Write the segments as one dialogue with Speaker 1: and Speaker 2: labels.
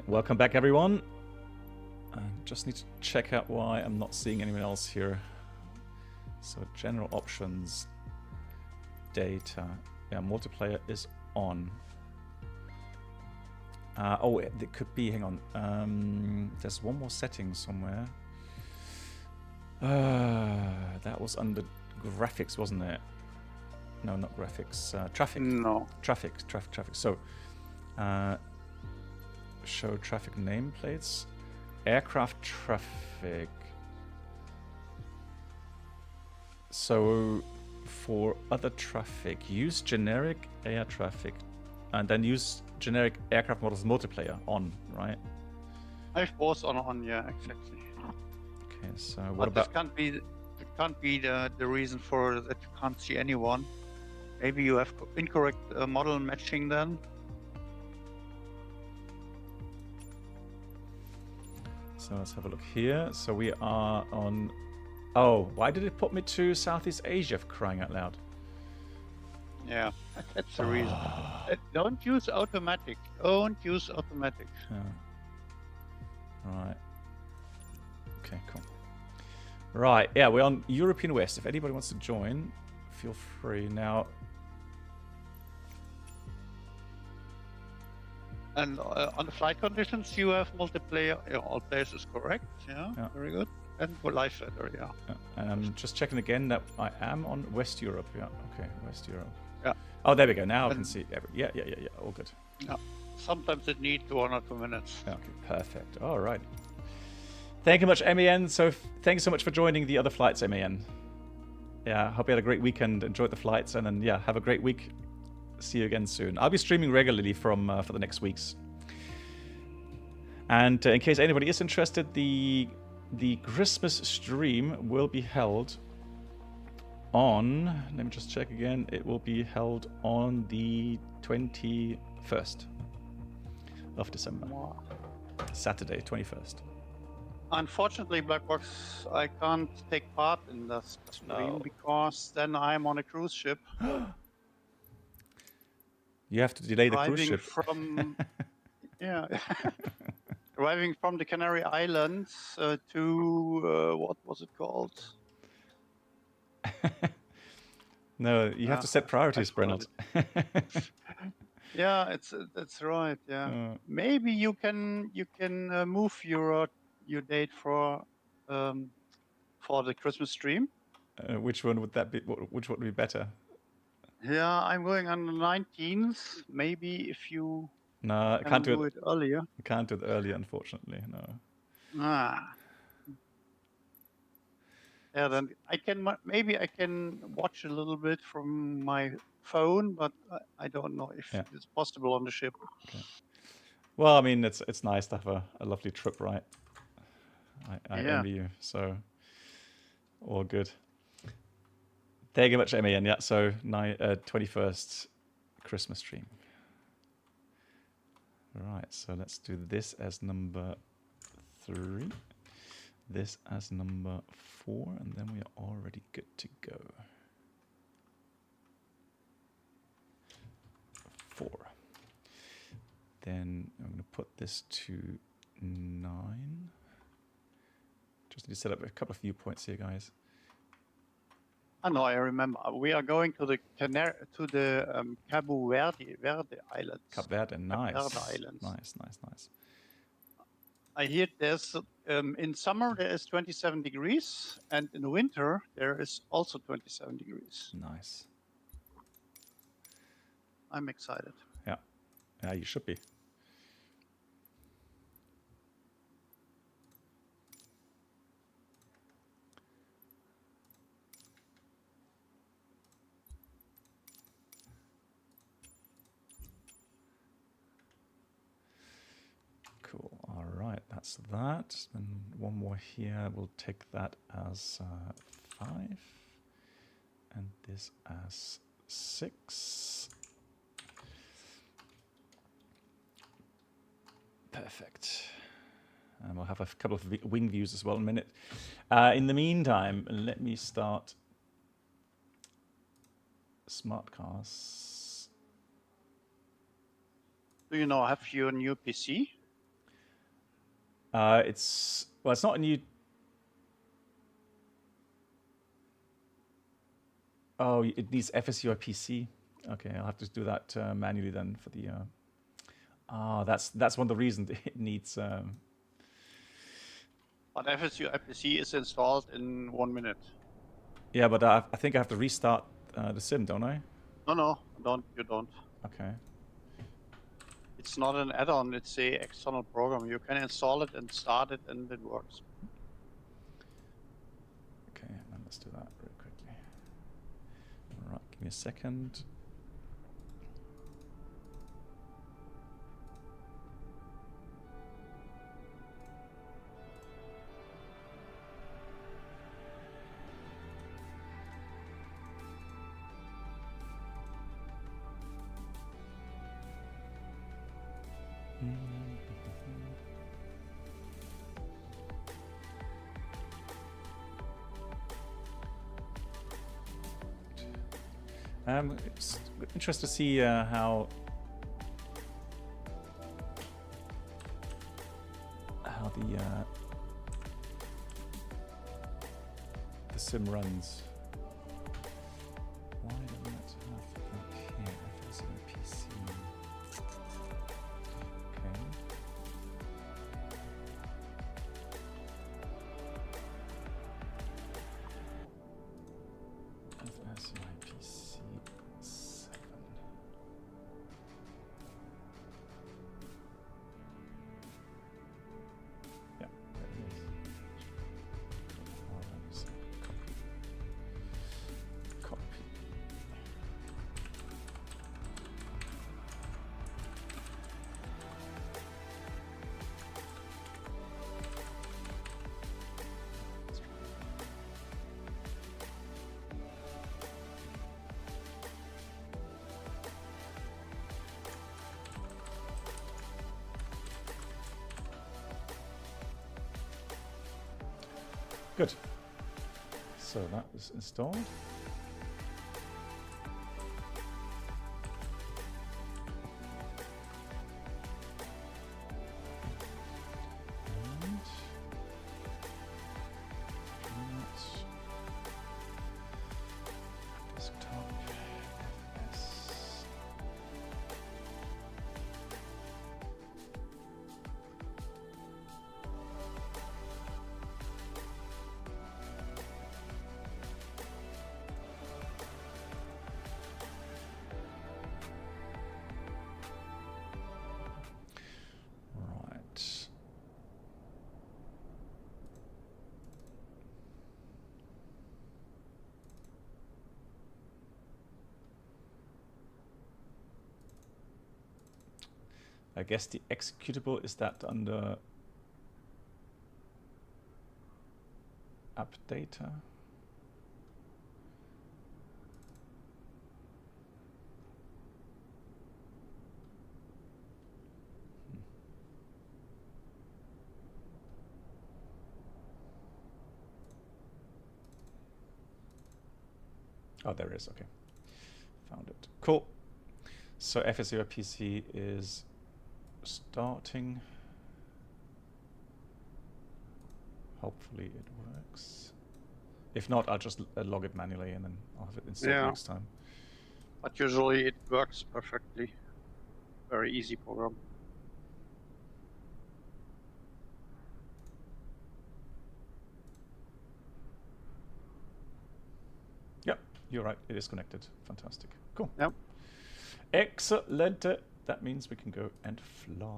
Speaker 1: Welcome back, everyone. I just need to check out why I'm not seeing anyone else here. So general options, data. Yeah, multiplayer is on. Oh, it could be, hang on. There's one more setting somewhere. That was under graphics, wasn't it? No, not graphics. Traffic.
Speaker 2: No.
Speaker 1: Traffic. So, show traffic nameplates. Aircraft traffic. So, for other traffic, use generic air traffic, and then use generic aircraft models multiplayer on, right?
Speaker 2: I've both on, yeah, exactly.
Speaker 1: Okay, so what
Speaker 2: but
Speaker 1: about?
Speaker 2: This can't be the reason for that you can't see anyone. Maybe you have incorrect model matching then.
Speaker 1: So let's have a look here. So we are on. Oh, why did it put me to Southeast Asia, for crying out loud?
Speaker 2: Yeah, that's the reason. Don't use automatic. Don't use automatic.
Speaker 1: Right. Okay, cool. Right, yeah, we're on European West. If anybody wants to join, feel free. Now,
Speaker 2: and on the flight conditions, you have multiplayer. Yeah, all places correct. Yeah, very good. And for live feather, yeah.
Speaker 1: And I'm just checking again that I am on West Europe. Yeah, okay, West Europe.
Speaker 2: Yeah.
Speaker 1: Oh, there we go. Now I can see. Yeah. All good.
Speaker 2: Yeah. Sometimes it needs 1 or 2 minutes.
Speaker 1: Okay, perfect. All right. Thank you much, MAN. So thanks so much for joining the other flights, MAN. Yeah, hope you had a great weekend. Enjoyed the flights, and then yeah, have a great week. See you again soon. I'll be streaming regularly from for the next weeks. And in case anybody is interested, the Christmas stream will be held on. Let me just check again. It will be held on the 21st of December.
Speaker 2: Wow.
Speaker 1: Saturday, 21st.
Speaker 2: Unfortunately, Blackbox, I can't take part in the stream because then I'm on a cruise ship.
Speaker 1: You have to delay the cruise ship.
Speaker 2: Yeah, driving from the Canary Islands to what was it called?
Speaker 1: No, you have to set priorities, Brennard.
Speaker 2: Yeah, that's right. Yeah, maybe you can move your date for the Christmas stream.
Speaker 1: Which one would that be? Which one would be better?
Speaker 2: Yeah, I'm going on the 19th. Maybe if you
Speaker 1: I can't do
Speaker 2: it earlier.
Speaker 1: I can't do it earlier, unfortunately. No.
Speaker 2: Yeah, then maybe I can watch a little bit from my phone, but I don't know if it's possible on the ship.
Speaker 1: Okay. Well, I mean, it's nice to have a lovely trip, right? I envy you, so all good. Thank you much, MAN. Yeah, so 21st Christmas stream. Right, so let's do this as number 3, this as number 4, and then we are already good to go. 4. Then I'm going to put this to 9. Just need to set up a couple of viewpoints here, guys.
Speaker 2: I know, I remember. We are going to the Cabo Verde Islands.
Speaker 1: Cabo Verde, nice.
Speaker 2: Cabo Verde Islands.
Speaker 1: Nice.
Speaker 2: I hear there's in summer there is 27 degrees, and in the winter there is also 27 degrees.
Speaker 1: Nice.
Speaker 2: I'm excited.
Speaker 1: Yeah, you should be. Cool. All right, that's that. And one more here. We'll take that as 5, and this as 6. Perfect. And we'll have a couple of wing views as well in a minute. In the meantime, let me start smart cars.
Speaker 2: Do you know, have you a new PC?
Speaker 1: It's not a new. Oh, it needs FSUI PC. Okay, I'll have to do that manually then for the. That's one of the reasons it needs.
Speaker 2: But FSU IPC is installed in 1 minute.
Speaker 1: Yeah, but I think I have to restart the sim, don't I?
Speaker 2: No, you don't.
Speaker 1: Okay.
Speaker 2: It's not an add-on, it's a external program. You can install it and start it and it works.
Speaker 1: Okay, then let's do that really quickly. All right, give me a second. It's interesting to see how the sim runs. Why doesn't it have here? If a PC. Okay. FSUI PC 7. Yeah, there it is. Copy. Good. So that is installed. And desktop FS. Right. I guess the executable is that under app data. Oh, there it is. Okay, found it. Cool. So FSUI PC is starting. Hopefully it works. If not, I'll just log it manually and then I'll have it installed next time.
Speaker 2: But usually it works perfectly. Very easy program.
Speaker 1: Yep, you're right. It is connected. Fantastic. Cool.
Speaker 2: Yep.
Speaker 1: Excellent. That means we can go and fly.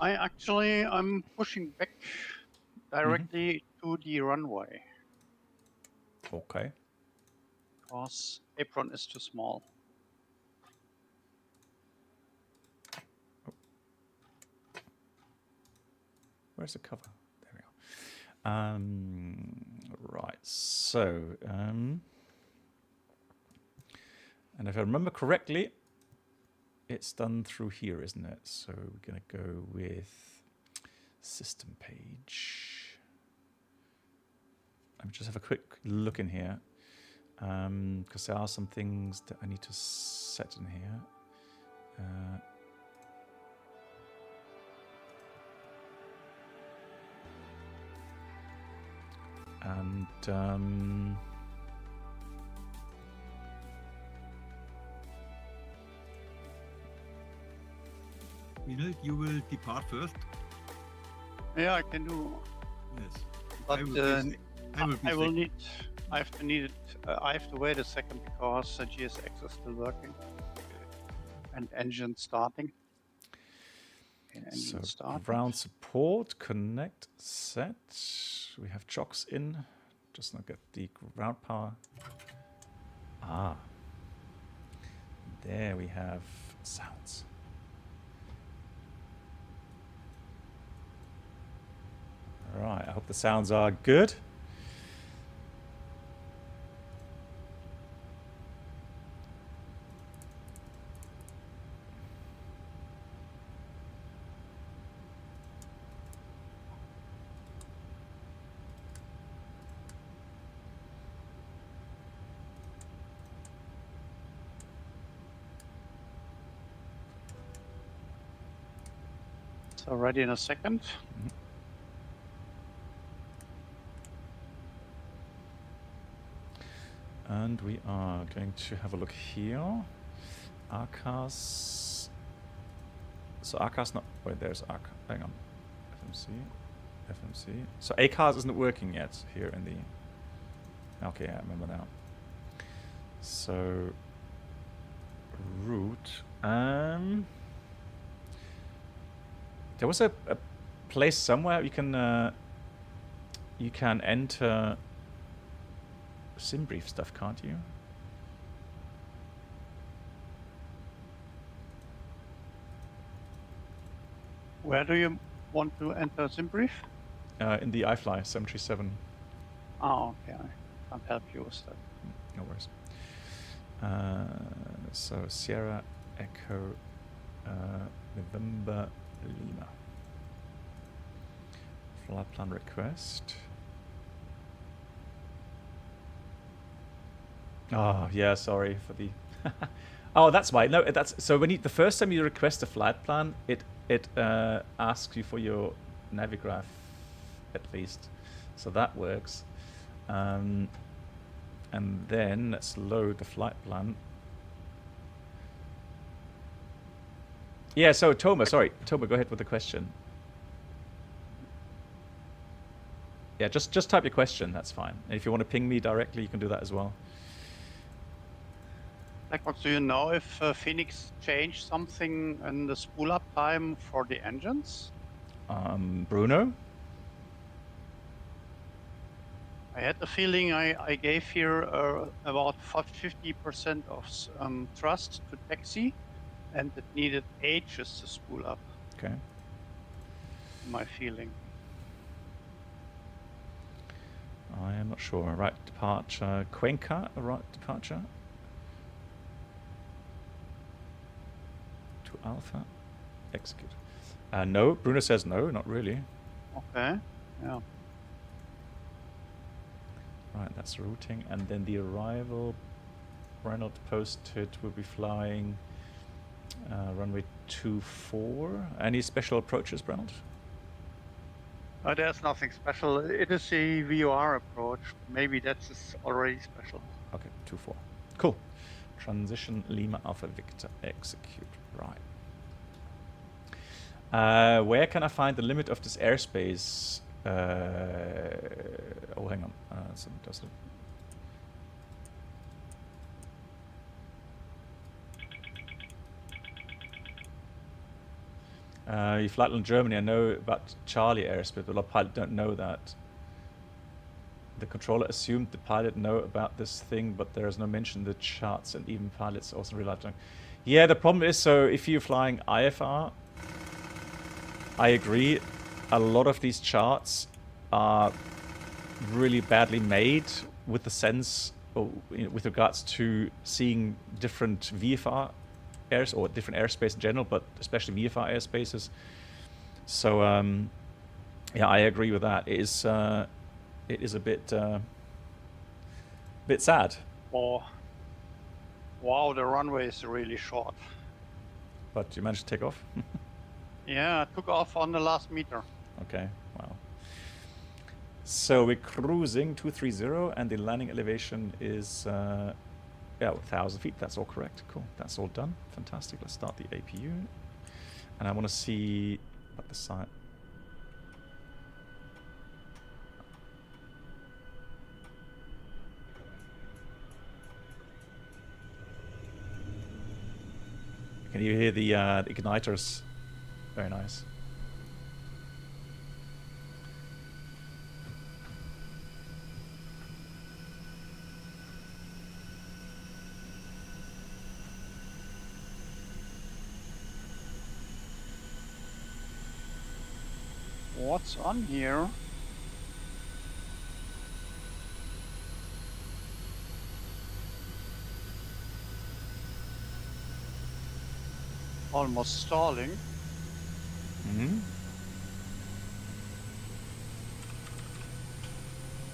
Speaker 2: I'm pushing back directly to the runway.
Speaker 1: Okay.
Speaker 2: Because apron is too small.
Speaker 1: Oh. Where's the cover? There we are. Right. So, and if I remember correctly, it's done through here, isn't it? So we're going to go with system page. Let me just have a quick look in here, because there are some things that I need to set in here. And
Speaker 3: Vinod, you will depart first.
Speaker 2: Yeah, I can do.
Speaker 3: Yes.
Speaker 2: But
Speaker 3: I will be
Speaker 2: I have to wait a second because the GSX is still working and engine starting.
Speaker 1: so ground support, connect, set. We have chocks in. Just not get the ground power. Ah, there we have sounds. Right, I hope the sounds are good.
Speaker 2: So ready in a second.
Speaker 1: Mm-hmm. And we are going to have a look here. ARCAS. So ARCAS not. Wait, there's ARCAS. Hang on. FMC. So ACARS isn't working yet here in the. Okay, I remember now. So route. There was a place somewhere you can enter sim brief stuff, can't you?
Speaker 2: Where do you want to enter sim brief?
Speaker 1: In the iFly 737.
Speaker 2: Oh, okay. I can't help you with that.
Speaker 1: No worries. So Sierra Echo November Lima. Flight plan request. Oh yeah, sorry for the. Oh, that's why. No, that's so when the first time you request a flight plan, it asks you for your Navigraph at least, so that works. And then let's load the flight plan. Yeah, so Toma, go ahead with the question. Yeah, just type your question, that's fine. And if you want to ping me directly, you can do that as well.
Speaker 2: Do you know if Phoenix changed something in the spool up time for the engines?
Speaker 1: Bruno?
Speaker 2: I had the feeling I gave here about 50% of thrust to taxi, and it needed ages to spool up.
Speaker 1: Okay.
Speaker 2: My feeling.
Speaker 1: I am not sure. Right departure, Cuenca, right departure. To Alpha, execute. No, Bruno says no, not really.
Speaker 2: Okay, yeah.
Speaker 1: Right, that's routing, and then the arrival. Reynolds posted will be flying runway 24. Any special approaches, Reynolds?
Speaker 2: There's nothing special. It is a VOR approach. Maybe that's already special.
Speaker 1: Okay, 24. Cool. Transition Lima Alpha Victor execute. Right. Where can I find the limit of this airspace? Oh, hang on. Something does it. You flatland Germany, I know about Charlie airspace, but a lot of pilots don't know that. The controller assumed the pilot know about this thing, but there is no mention in the charts, and even pilots also realize. Yeah, the problem is, so if you're flying IFR, I agree, a lot of these charts are really badly made with the sense, or with regards to seeing different VFR airs or different airspace in general, but especially VFR airspaces. So yeah, I agree with that. It is a bit sad.
Speaker 2: Oh, wow, the runway is really short.
Speaker 1: But you managed to take off?
Speaker 2: Yeah, I took off on the last meter.
Speaker 1: Okay, wow. So we're cruising 230 and the landing elevation is yeah, 1,000 feet. That's all correct. Cool. That's all done. Fantastic. Let's start the APU. And I want to see what the side. Can you hear the igniters? Very nice.
Speaker 2: What's on here? Almost stalling.
Speaker 1: Mm-hmm.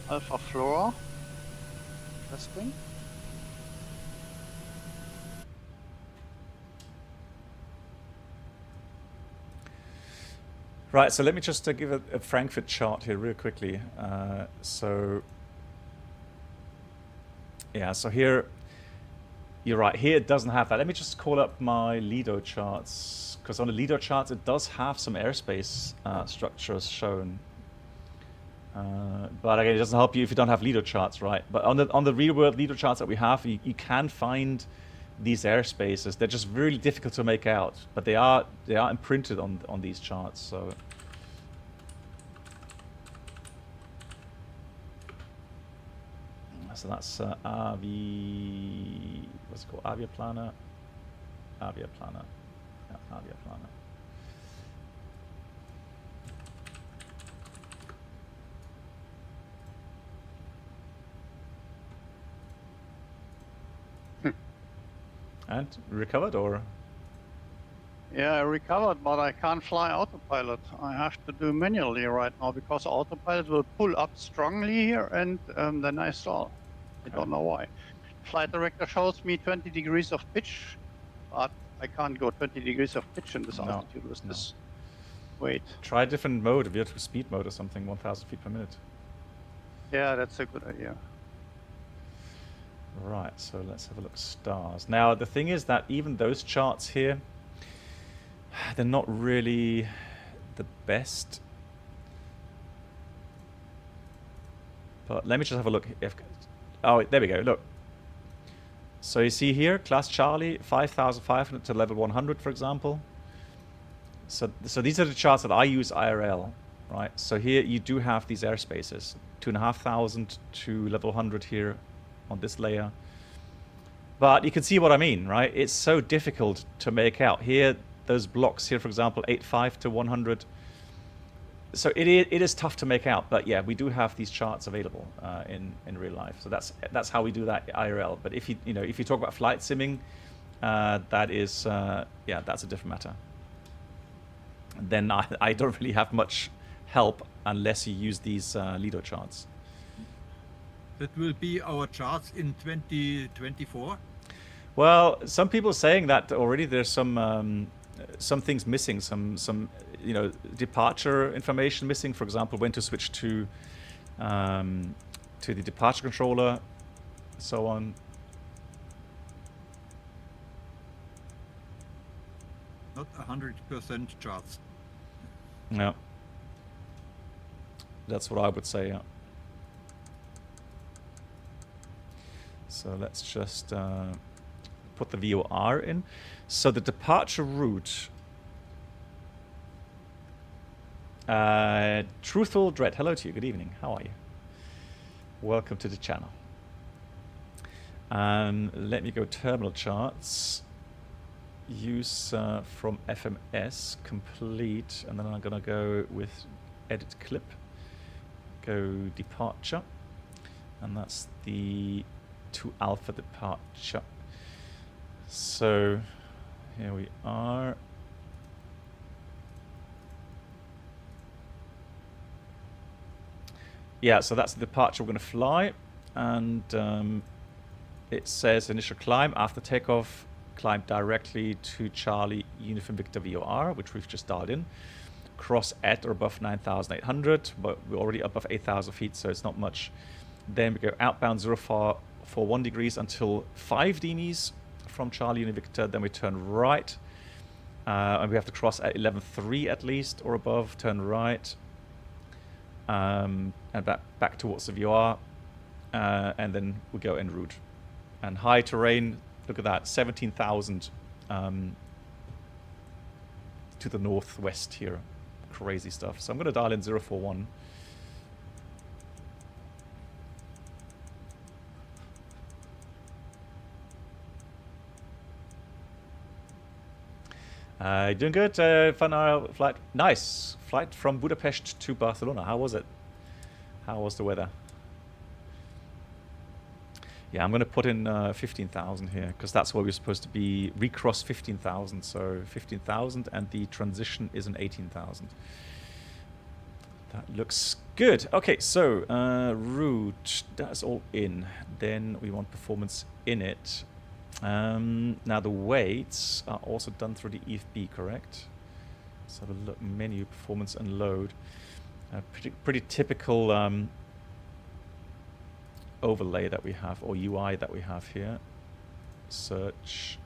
Speaker 2: Alpha Flora. Testing.
Speaker 1: Right, so let me just give a Frankfurt chart here real quickly. So, yeah, so here, you're right, here it doesn't have that. Let me just call up my Lido charts, because on the Lido charts it does have some airspace structures shown. But again, it doesn't help you if you don't have Lido charts, right? But on the real world Lido charts that we have, you can find these airspaces. They're just really difficult to make out, but they are imprinted on these charts. So that's what's it called? Aviaplaner. Yeah, Aviaplaner. And recovered, or?
Speaker 2: Yeah, I recovered, but I can't fly autopilot. I have to do manually right now because autopilot will pull up strongly here and then I stall. I don't know why. Flight director shows me 20 degrees of pitch, but I can't go 20 degrees of pitch in this altitude with this weight.
Speaker 1: Try a different mode, a virtual speed mode or something, 1,000 feet per minute.
Speaker 2: Yeah, that's a good idea.
Speaker 1: Right, so let's have a look at stars. Now, the thing is that even those charts here, they're not really the best. But let me just have a look. Oh, there we go, look. So you see here, class Charlie, 5,500 to level 100, for example. So these are the charts that I use IRL, right? So here you do have these airspaces, 2,500 to level 100 here on this layer. But you can see what I mean, right? It's so difficult to make out. Here, those blocks here, for example, 85 to 100. So it is tough to make out. But yeah, we do have these charts available in real life. So that's how we do that IRL. But if you talk about flight simming, that is yeah, that's a different matter. Then I don't really have much help unless you use these Lido charts.
Speaker 3: That will be our charts in 2024.
Speaker 1: Well, some people are saying that already. There's some things missing, some departure information missing. For example, when to switch to the departure controller, so on.
Speaker 3: Not 100% charts.
Speaker 1: Yeah, that's what I would say. Yeah. So let's just put the VOR in. So the departure route. Truthful Dread, hello to you. Good evening. How are you? Welcome to the channel. Let me go terminal charts. Use from FMS complete, and then I'm gonna go with edit clip. Go departure, and that's the 2 alpha departure. So here we are. Yeah, so that's the departure we're going to fly, and it says initial climb. After takeoff, climb directly to Charlie Uniform Victor VOR, which we've just dialed in. cross at or above 9,800, but we're already above 8,000 feet, so it's not much. Then we go outbound 041 degrees until 5 DMEs from Charlie Uni Victor. Then we turn right, and we have to cross at 11.3 at least or above. Turn right, and back towards the VR, and then we go en route. And high terrain, look at that, 17,000 to the northwest here. Crazy stuff. So I'm going to dial in 041. Doing good. Fun hour flight. Nice. Flight from Budapest to Barcelona. How was it? How was the weather? Yeah, I'm going to put in 15,000 here, because that's where we're supposed to be. Recross 15,000, so 15,000, and the transition is an 18,000. That looks good. Okay, so route, that's all in. Then we want performance in it. Now the weights are also done through the EFB, correct? Let's have a look. Menu, performance, and load. Pretty typical overlay that we have, or UI that we have here. Search,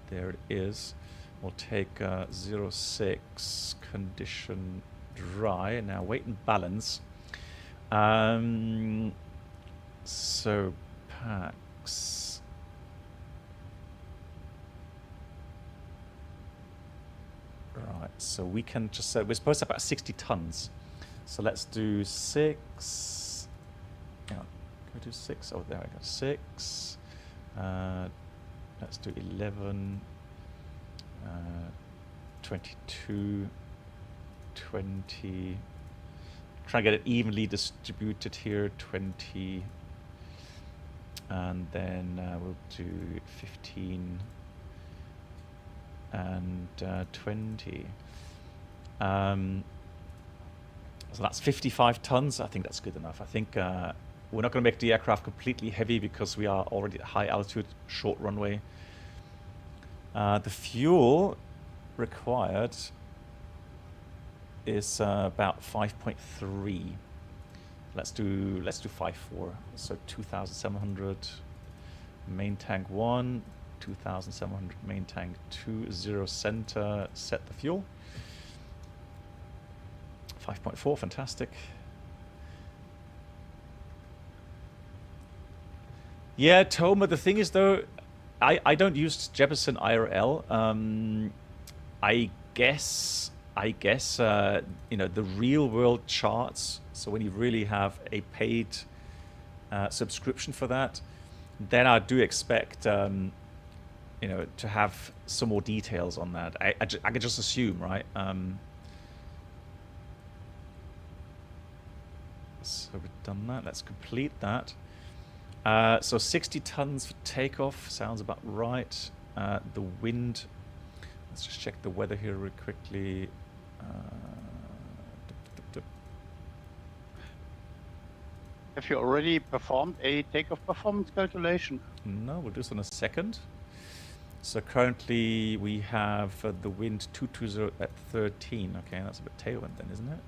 Speaker 1: there it is. We'll take 06 condition dry. Now weight and balance. So packs. Right, so we can just say we're supposed to have about 60 tons. So let's do 6. Yeah, go to 6. Oh, there I go. 6. Let's do 11. 22. 20. Try and get it evenly distributed here. 20. And then we'll do 15. And 20. So that's 55 tons. I think that's good enough. I think we're not going to make the aircraft completely heavy because we are already at high altitude, short runway. The fuel required is about 5.3. Let's do 5.4. So 2,700 main tank 1. 2,700 main tank 2, 0 center, set the fuel. 5.4, fantastic. Yeah, Toma, the thing is though, I don't use Jeppesen IRL. I guess you know, the real world charts, so when you really have a paid subscription for that, then I do expect you know, to have some more details on that. I could just assume, right? So we've done that. Let's complete that. So 60 tons for takeoff sounds about right. The wind. Let's just check the weather here real quickly.
Speaker 2: Have you already performed a takeoff performance calculation?
Speaker 1: No, we'll do this in a second. So currently we have the wind 220 at 13. Okay, that's a bit tailwind then, isn't it?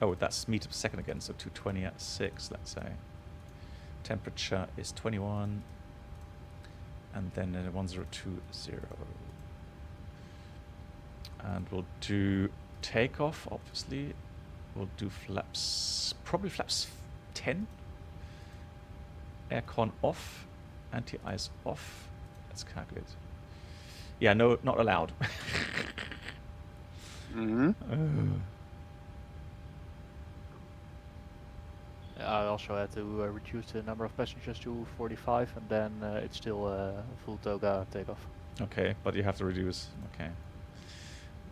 Speaker 1: Oh, that's meters per second again, so 220 at 6, let's say. Temperature is 21. And then 1020. And we'll do takeoff, obviously. We'll do flaps, probably flaps 10. Aircon off, anti-ice off. Let's calculate. Yeah, no, not allowed.
Speaker 4: I also had to reduce the number of passengers to 45, and then it's still a full toga takeoff.
Speaker 1: Okay, but you have to reduce. Okay.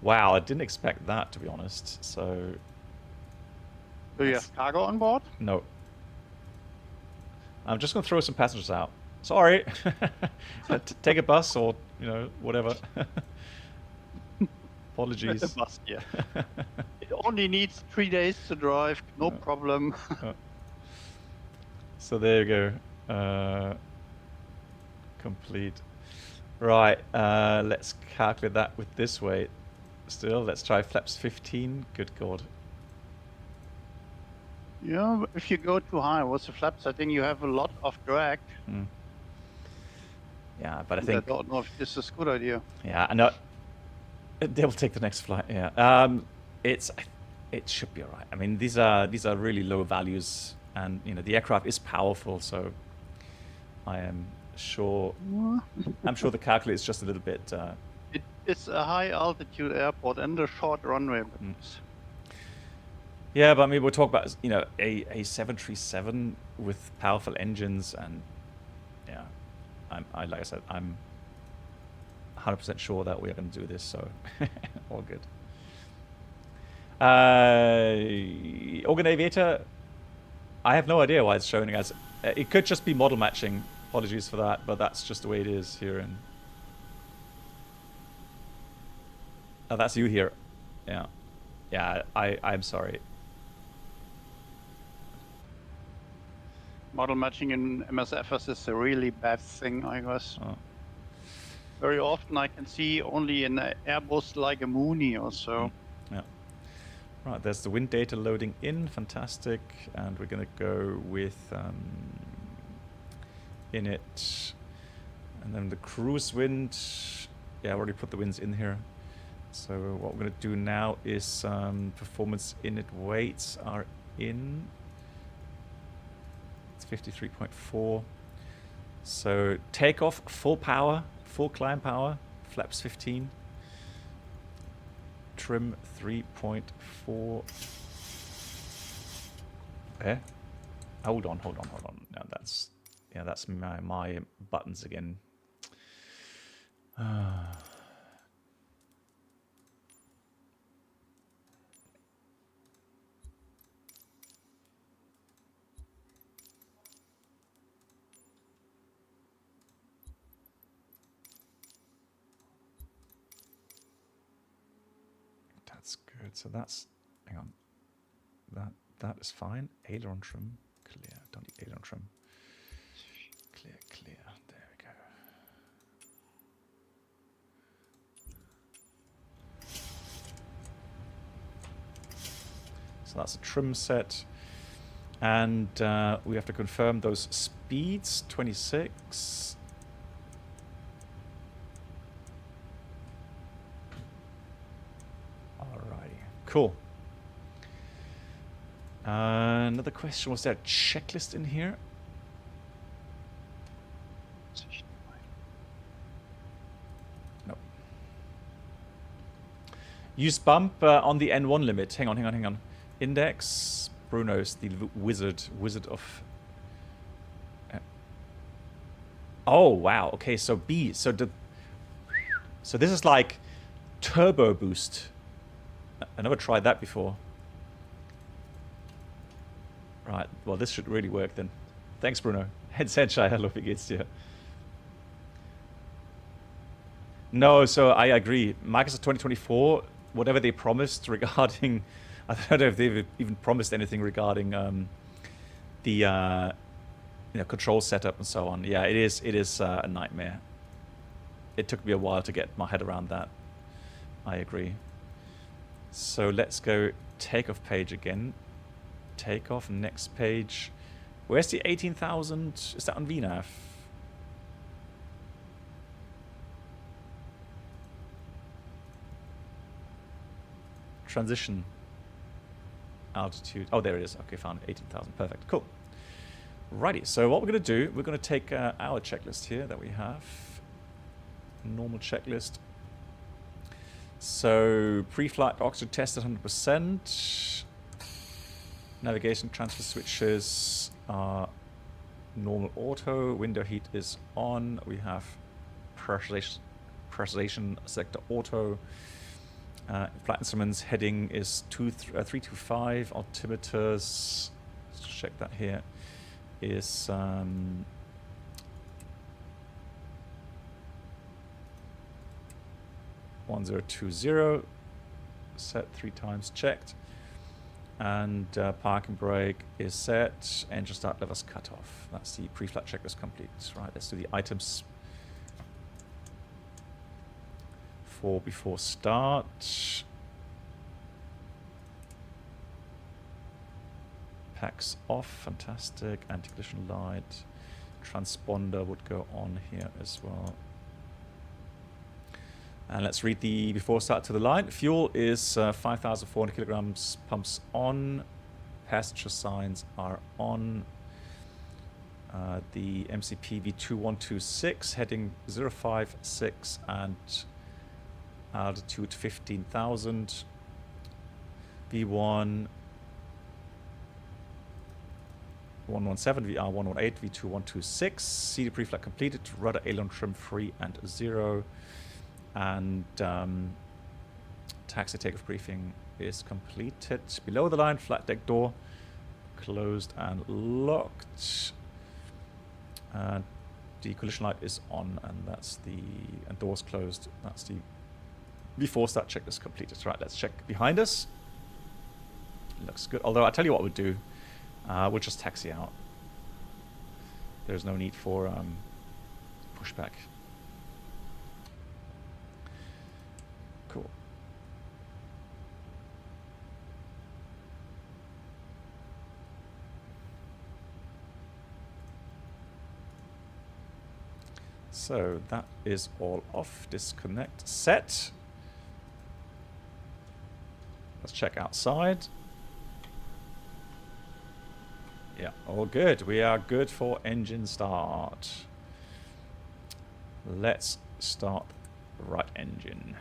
Speaker 1: Wow, I didn't expect that, to be honest. So.
Speaker 2: Do you have cargo on board?
Speaker 1: No. I'm just going to throw some passengers out. Sorry. Take a bus or, you know, whatever. Apologies.
Speaker 2: A bus, yeah. It only needs 3 days to drive, no problem.
Speaker 1: So there you go. Complete. Right, let's calculate that with this weight. Still, let's try flaps 15. Good God.
Speaker 2: Yeah, if you go too high with the flap setting, you have a lot of drag.
Speaker 1: Yeah, but I
Speaker 2: And
Speaker 1: think...
Speaker 2: I don't know if this is a good idea.
Speaker 1: Yeah, I know. They'll take the next flight, yeah. It should be alright. I mean, these are really low values, and, you know, the aircraft is powerful, so I am sure... I'm sure the calculator is just a little bit...
Speaker 2: It's a high altitude airport and a short runway.
Speaker 1: Yeah, but I mean, we're talking about, you know, a 737 with powerful engines, and yeah, like I said, I'm 100% sure that we are going to do this, so all good. Organ Aviator, I have no idea why it's showing as... it could just be model matching. Apologies for that, but that's just the way it is here. And oh, that's you here. Yeah. Yeah, I'm sorry.
Speaker 2: Model matching in MSFS is a really bad thing, I guess.
Speaker 1: Oh.
Speaker 2: Very often I can see only an Airbus like a Mooney or so.
Speaker 1: Yeah. Right, there's the wind data loading in. Fantastic. And we're going to go with init. And then the cruise wind. Yeah, I already put the winds in here. So what we're going to do now is performance init weights are in. It's 53.4. So takeoff, full power, full climb power, flaps 15. Trim 3.4. Eh? Hold on. No, that's my buttons again. That's good. So that's, hang on. That is fine. Aileron trim, clear. Don't need aileron trim. Clear. There we go. So that's a trim set. And we have to confirm those speeds. 26. Cool. Another question, was there a checklist in here? No. Use bump on the N1 limit. Hang on. Index. Bruno's the wizard of... oh, wow. Okay, so B. So this is like turbo boost. I never tried that before. Right, well, this should really work then. Thanks, Bruno. Headset, hello, wie geht's dir? No, so I agree. MAX8 2024, whatever they promised regarding... I don't know if they've even promised anything regarding the control setup and so on. Yeah, it is a nightmare. It took me a while to get my head around that. I agree. So let's go takeoff page again. Takeoff, next page. Where's the 18,000? Is that on VNAV? Transition. Altitude. Oh, there it is. Okay, found 18,000. Perfect. Cool. Righty. So what we're going to do, we're going to take our checklist here that we have. Normal checklist. So pre-flight oxygen tested 100%. Navigation transfer switches are normal auto. Window heat is on. We have pressurization sector auto. Flight instruments heading is 325. Altimeters, let's check that here, is 1020. Set 3 times, checked. And parking brake is set. Engine start levels cut off. That's the pre-flight checklist complete. Right, let's do the items. for before start. Packs off, fantastic. Anti-collision light. Transponder would go on here as well. And let's read the before start to the line. Fuel is 5,400 kilograms, pumps on. Passenger signs are on. The MCP V2126 heading 056 and altitude 15,000. V1 117, VR 118, V2126. CD pre-flight completed. Rudder aileron trim free and 0. And taxi takeoff briefing is completed. Below the line, flight deck door closed and locked. The collision light is on, and that's the and doors closed. That's the before start check is completed. Right, let's check behind us. Looks good. Although I tell you what we'll do, we'll just taxi out. There's no need for pushback. Cool. So that is all off. Disconnect. Set. Let's check outside. Yeah, all good. We are good for engine start. Let's start the right engine.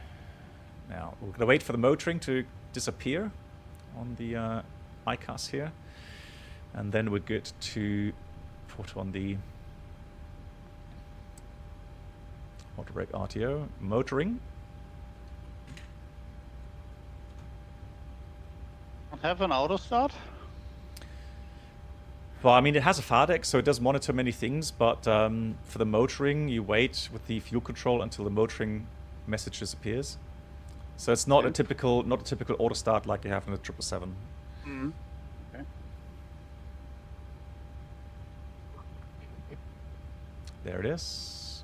Speaker 1: Now, we're going to wait for the motoring to disappear on the ICAS here. And then we're good to put on the auto brake RTO. Motoring.
Speaker 2: Have an auto start?
Speaker 1: Well, I mean, it has a FADEC, so it does monitor many things, but for the motoring, you wait with the fuel control until the motoring message disappears. So it's not a typical auto start like you have in the 777.
Speaker 2: Mm-hmm. Okay.
Speaker 1: There it is.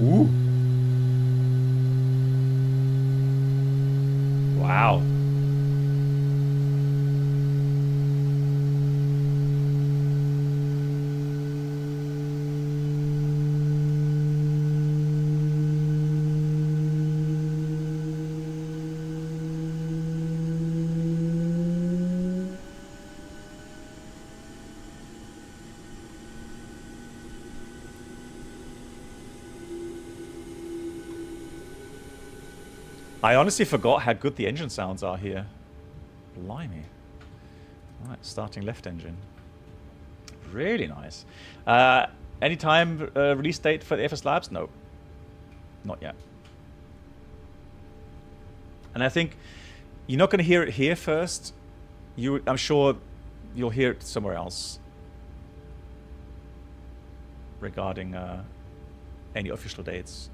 Speaker 1: Ooh. Wow. I honestly forgot how good the engine sounds are here. Blimey. Alright, starting left engine. Really nice. Anytime release date for the FS Labs? No. Not yet. And I think you're not going to hear it here first. I'm sure you'll hear it somewhere else regarding any official dates.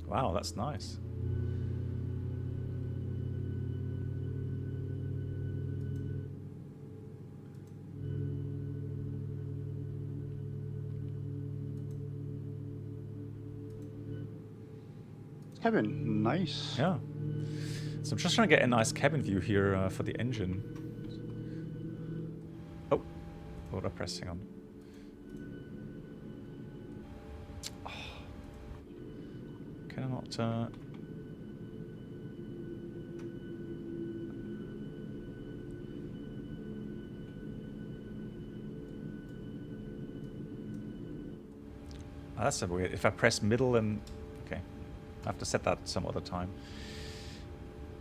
Speaker 1: Wow, that's nice.
Speaker 2: Cabin, nice.
Speaker 1: Yeah. So I'm just trying to get a nice cabin view here for the engine. Oh, what am I pressing on? Can I not? Oh, that's a weird. If I press middle and okay, I have to set that some other time.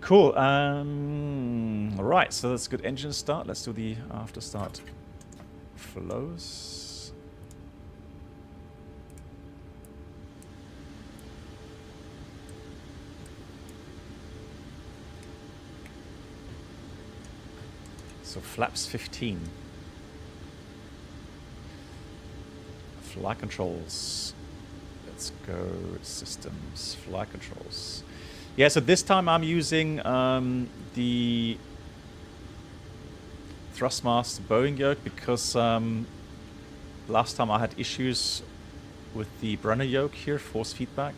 Speaker 1: Cool. Right. So that's good. Engine start. Let's do the after start flows. So flaps 15. Flight controls. Let's go systems, flight controls. Yeah, so this time I'm using the thrustmaster Boeing yoke because last time I had issues with the Brenner yoke here, force feedback.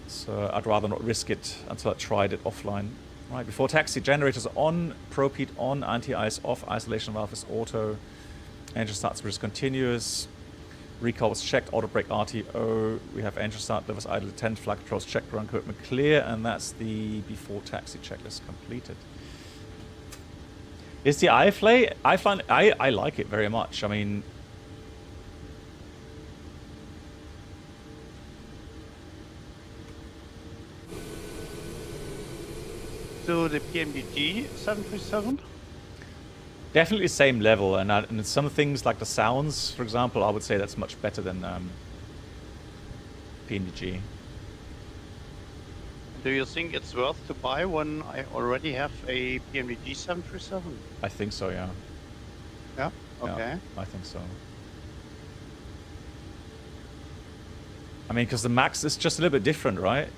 Speaker 1: So I'd rather not risk it until I tried it offline. Right, before taxi, generators on, probe heat on, anti-ice off, isolation valve is auto, engine start speed is continuous, recall was checked, auto brake RTO, we have engine start, levers idle 10, flight controls checked, run equipment clear, and that's the before taxi checklist completed. Is the iFly, I like it very much. I mean,
Speaker 2: So the PMDG 737?
Speaker 1: definitely same level, and some things like the sounds, for example, I would say that's much better than PNG.
Speaker 2: Do you think it's worth to buy when I already have a PMDG 737?
Speaker 1: I think so, yeah.
Speaker 2: Yeah? Okay.
Speaker 1: Yeah, I think so. I mean, because the MAX is just a little bit different, right?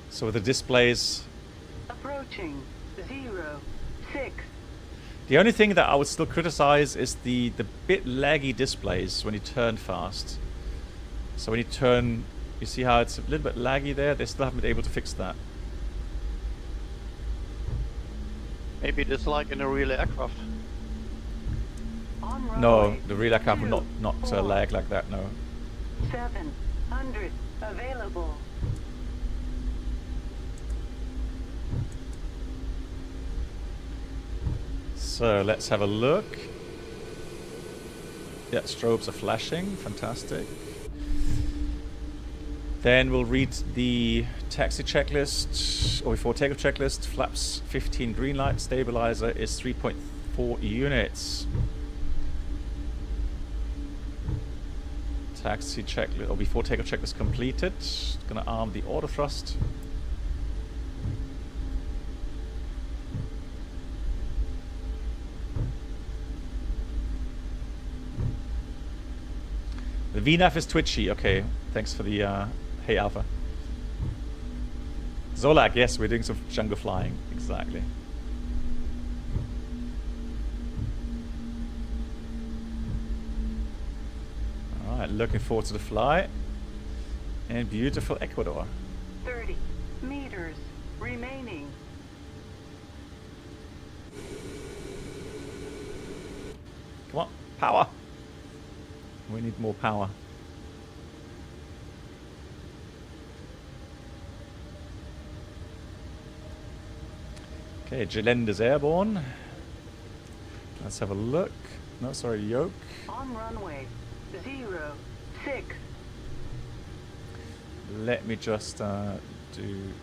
Speaker 1: So with the displays...
Speaker 5: Approaching 06.
Speaker 1: The only thing that I would still criticize is the bit laggy displays when you turn fast. So when you turn, you see how it's a little bit laggy there? They still haven't been able to fix that.
Speaker 2: Maybe it's like in a real aircraft.
Speaker 5: On
Speaker 1: No,
Speaker 5: runway
Speaker 1: the real aircraft will not
Speaker 5: 24.
Speaker 1: lag like that, no.
Speaker 5: 700 available.
Speaker 1: So let's have a look. Yeah, strobes are flashing, fantastic. Then we'll read the taxi checklist, or before takeoff checklist. Flaps 15 green light, stabilizer is 3.4 units. Taxi checklist, or before takeoff checklist completed. Gonna arm the auto thrust. The VNAV is twitchy. Okay, thanks for the hey Alpha. Zolak, yes, we're doing some Django flying. Exactly. Alright, looking forward to the flight. In beautiful Ecuador.
Speaker 5: 30 meters remaining.
Speaker 1: Come on, power. We need more power. Okay, Gelend is airborne. Let's have a look. No, sorry, yoke.
Speaker 5: On runway 06.
Speaker 1: Let me just do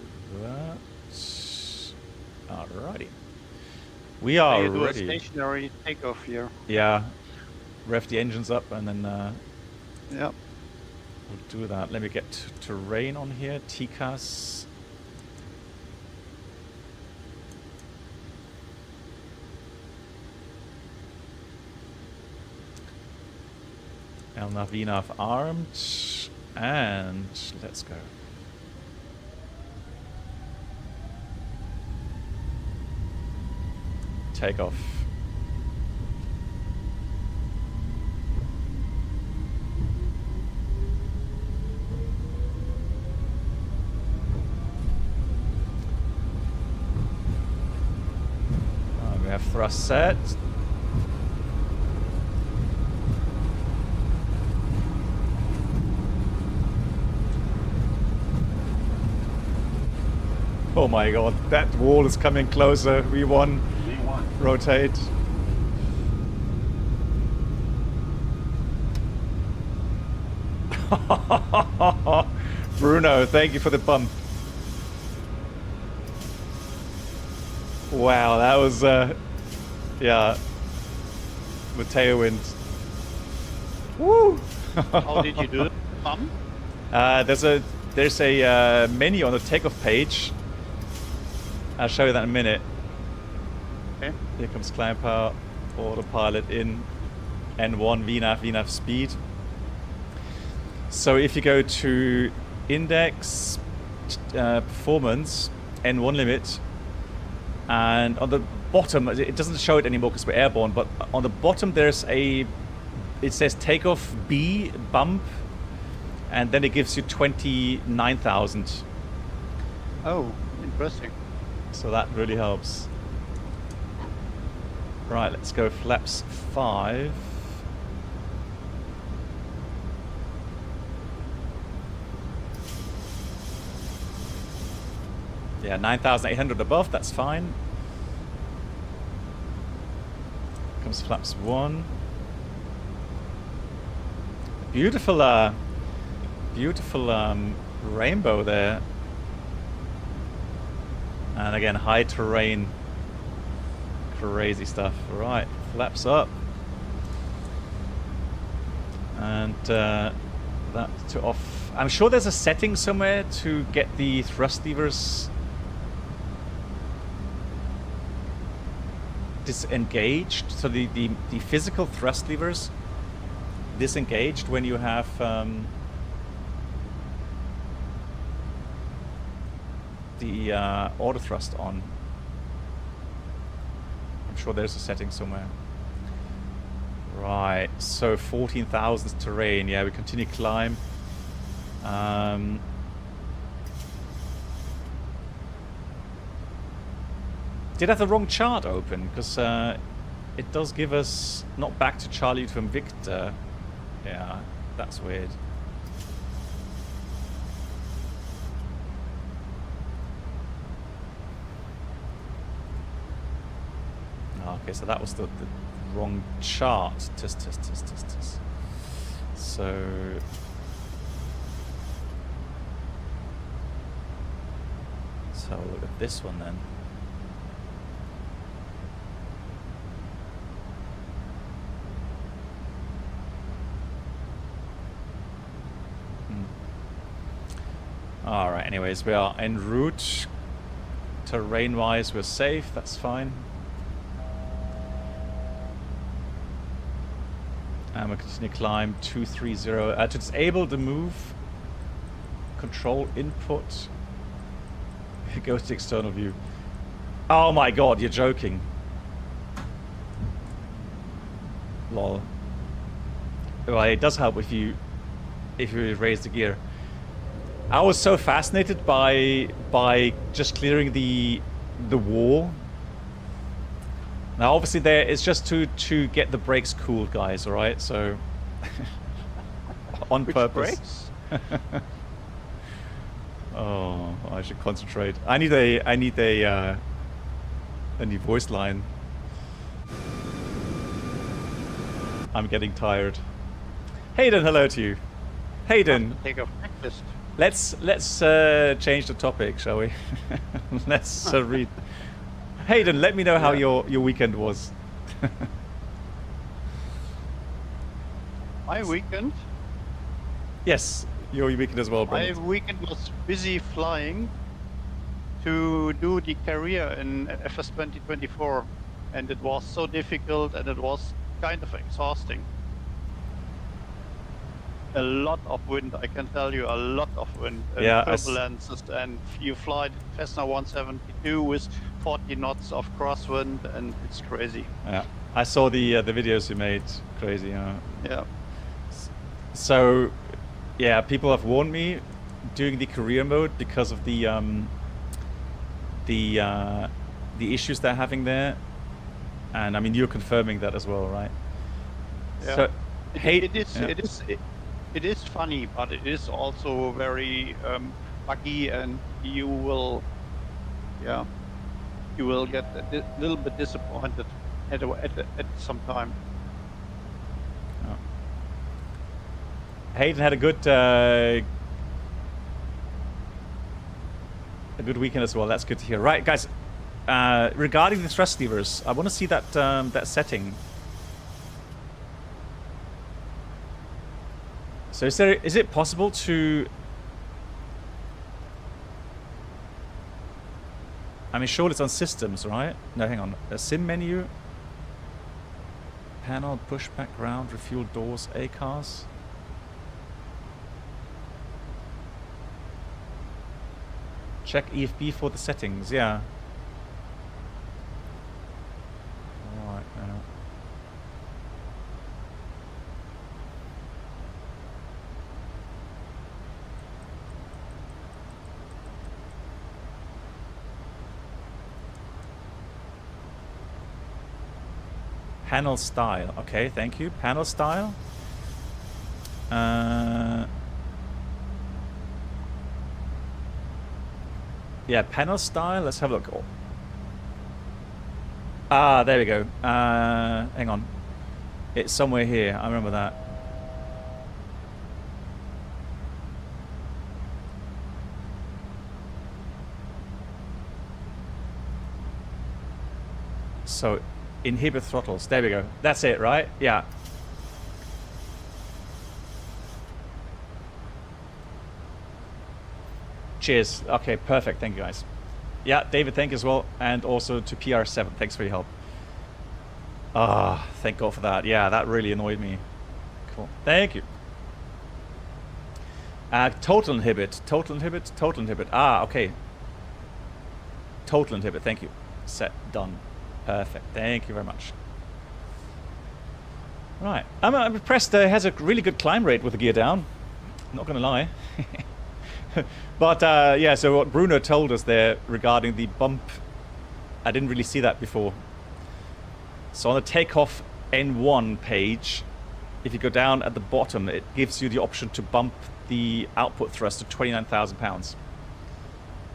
Speaker 1: that. Alrighty. We are
Speaker 2: You do a
Speaker 1: ready.
Speaker 2: stationary takeoff here.
Speaker 1: Yeah. Rev the engines up and then
Speaker 2: Yeah.
Speaker 1: we'll do that. Let me get terrain on here. TCAS. El Navinav armed. And let's go. Takeoff. We have thrust set. Oh my god, that wall is coming closer. V1. Rotate. Bruno, thank you for the bump. Wow, that was yeah, with tailwind. Woo!
Speaker 2: How did you do it? Pump?
Speaker 1: There's a menu on the takeoff page. I'll show you that in a minute.
Speaker 2: Okay.
Speaker 1: Here comes climb power, autopilot in, N1, VNAV speed. So if you go to index, performance, N1 limit, and on the bottom, it doesn't show it anymore because we're airborne, but on the bottom there's it says takeoff B bump, and then it gives you 29,000.
Speaker 2: Oh, interesting.
Speaker 1: So that really helps. Right, let's go flaps 5. Yeah, 9,800 above, that's fine. Comes flaps 1. Beautiful, beautiful rainbow there. And again, high terrain. Crazy stuff. Right, flaps up. And that to off. I'm sure there's a setting somewhere to get the thrust levers disengaged. So the physical thrust levers disengaged when you have the auto thrust on. I'm sure there's a setting somewhere. Right, so 14,000 terrain. Yeah, we continue climb. Did I have the wrong chart open? Because it does give us not back to Charlie from Victor. Yeah, that's weird. Okay, so that was the wrong chart. Test. So let's have a look at this one then. Alright, anyways, we are en route. Terrain-wise, we're safe, that's fine. And we'll continue climb 230. To disable the move, control input. Go to the external view. Oh my god, you're joking. Lol. Well, it does help if you raise the gear. I was so fascinated by just clearing the wall. Now, obviously, there it's just to get the brakes cooled, guys. All right, so on
Speaker 2: Which
Speaker 1: purpose.
Speaker 2: brakes?
Speaker 1: Oh, I should concentrate. I need a new voice line. I'm getting tired. Hayden, hello to you. Hayden.
Speaker 2: Takeoff practice.
Speaker 1: Let's change the topic, shall we? Let's read. Hayden, let me know how your weekend was.
Speaker 2: My weekend?
Speaker 1: Yes, your weekend as well,
Speaker 2: My
Speaker 1: Brendan.
Speaker 2: weekend was busy flying to do the career in FS2024, and it was so difficult and it was kind of exhausting. A lot of wind, I can tell you, a lot of wind and
Speaker 1: Yeah,
Speaker 2: turbulences, and you fly Cessna 172 with 40 knots of crosswind, and it's crazy.
Speaker 1: Yeah, I saw the videos you made. Crazy.
Speaker 2: Yeah.
Speaker 1: So, yeah, people have warned me doing the career mode because of the issues they're having there, and I mean you're confirming that as well, right?
Speaker 2: Yeah.
Speaker 1: So,
Speaker 2: It is funny, but it is also very buggy, and you will get a little bit disappointed at some time.
Speaker 1: Hayden had a good weekend as well. That's good to hear. Right, guys. Regarding the thrust levers, I want to see that that setting. So is it possible to I mean, surely it's on systems, right? No, hang on. A sim menu. Panel, pushback, ground, refuel, doors, ACARs. Check EFB for the settings, yeah. Alright, now. Panel style. Okay, thank you. Panel style. Yeah, panel style. Let's have a look. Ah, there we go. Hang on. It's somewhere here. I remember that. So, inhibit throttles. There we go. That's it, right? Yeah. Cheers. Okay, perfect. Thank you, guys. Yeah, David, thank you as well. And also to PR7. Thanks for your help. Ah, thank God for that. Yeah, that really annoyed me. Cool. Thank you. Total inhibit. Total inhibit. Total inhibit. Ah, okay. Total inhibit. Thank you. Set. Done. Perfect. Thank you very much. Right. I'm impressed. It has a really good climb rate with the gear down. Not going to lie. But yeah, so what Bruno told us there regarding the bump, I didn't really see that before. So on the Takeoff N1 page, if you go down at the bottom, it gives you the option to bump the output thrust to 29,000 pounds.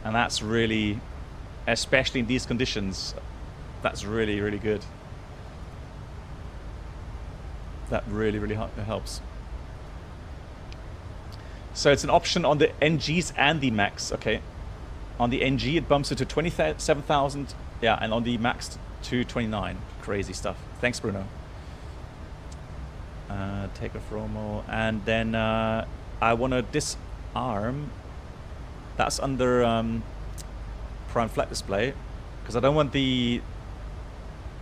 Speaker 1: And that's really, especially in these conditions, that's really, really good. That really, really helps. So it's an option on the NGs and the MAX. Okay. On the NG, it bumps it to 27,000. Yeah, and on the MAX to 29. Crazy stuff. Thanks, Bruno. Takeoff Romo. And then I want to disarm. That's under prime flight display. Because I don't want the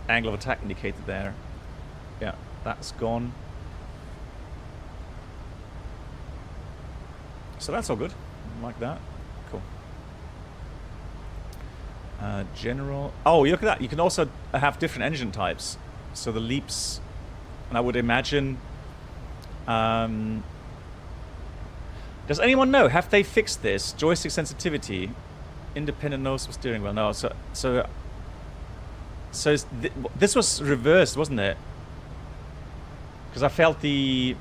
Speaker 1: angle of attack indicated there. Yeah, that's gone. So that's all good, like that. Cool. General. Oh, you look at that. You can also have different engine types. So the leaps, and I would imagine. Does anyone know? Have they fixed this joystick sensitivity? Independent nose for steering wheel. No. So this was reversed, wasn't it? Because I felt the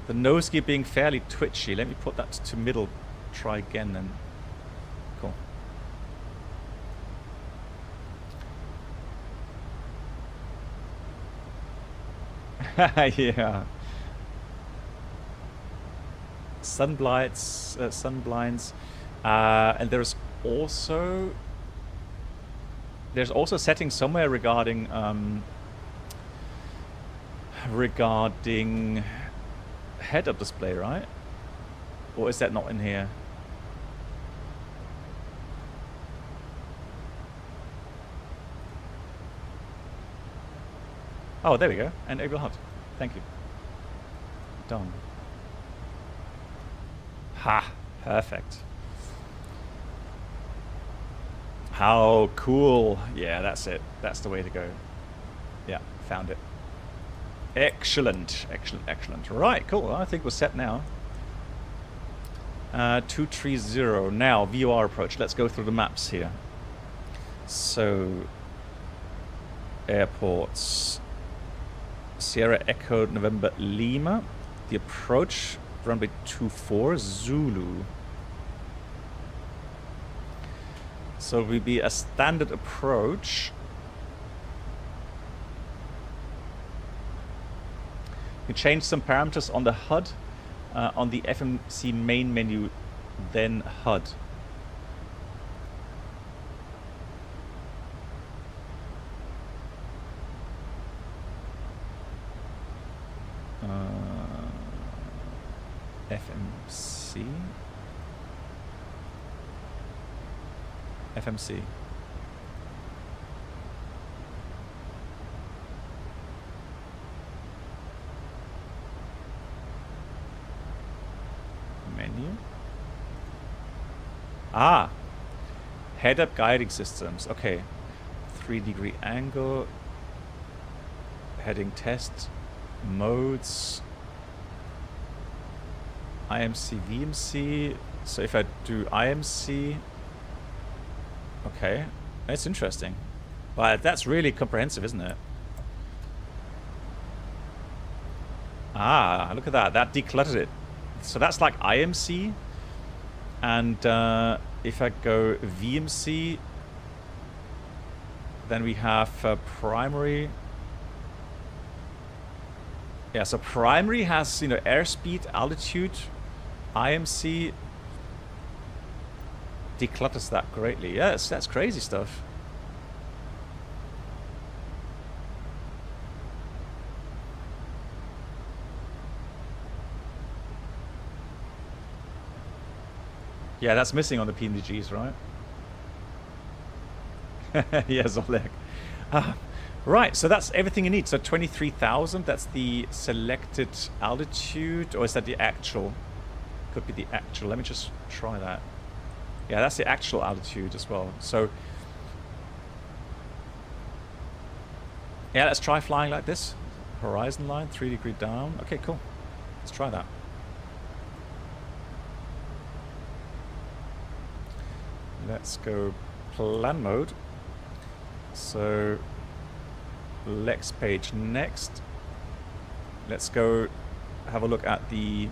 Speaker 1: nose gear being fairly twitchy. Let me put that to middle. Try again then. Cool. Yeah. Sunblinds. And there's also settings somewhere regarding head-up display, right? Or is that not in here? Oh, there we go. Enable HUD. Thank you. Done. Ha! Perfect. How cool. Yeah, that's it. That's the way to go. Yeah, found it. Excellent, excellent, excellent. Right, cool. I think we're set now. 230. Now, VOR approach. Let's go through the maps here. So, airports. Sierra Echo November Lima. The approach, runway 24, Zulu. So, it will be a standard approach. You change some parameters on the HUD, on the FMC main menu, then HUD. FMC. FMC. Menu. Ah, head-up guiding systems. Okay, 3-degree angle, heading test, modes, IMC, VMC. So if I do IMC, okay, that's interesting. But that's really comprehensive, isn't it? Ah, look at that. That decluttered it. So that's like IMC. And if I go VMC, then we have primary. Yeah, so primary has, you know, airspeed, altitude. IMC declutters that greatly. Yes, that's crazy stuff. Yeah, that's missing on the PNGs, right? Yes, Oleg. Right, so that's everything you need. So 23,000, that's the selected altitude, or is that the actual? Could be the actual. Let me just try that. Yeah, that's the actual altitude as well. So, yeah, let's try flying like this. Horizon line, 3-degree down. Okay, cool. Let's try that. Let's go plan mode. So Lex page next. Let's go have a look at the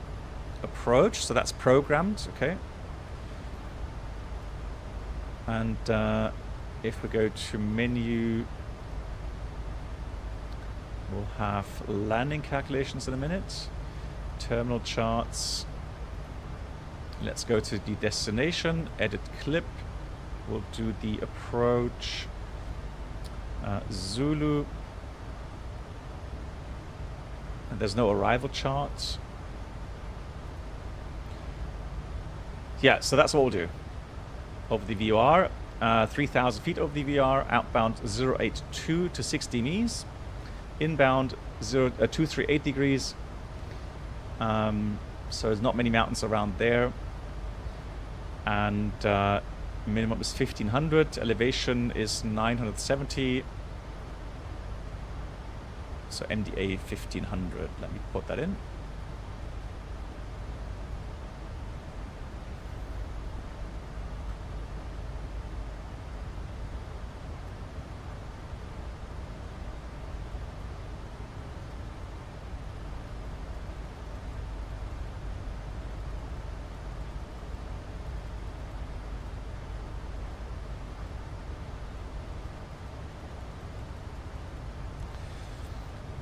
Speaker 1: approach. So that's programmed, okay. And if we go to menu, we'll have landing calculations in a minute. Terminal charts. Let's go to the destination, edit clip. We'll do the approach. Zulu. And there's no arrival chart. Yeah, so that's what we'll do. Over the VOR, 3,000 feet over the VOR, outbound 082 to 60 Ms. Inbound 238 degrees. So there's not many mountains around there. And minimum is 1500, elevation is 970. So MDA 1500, let me put that in.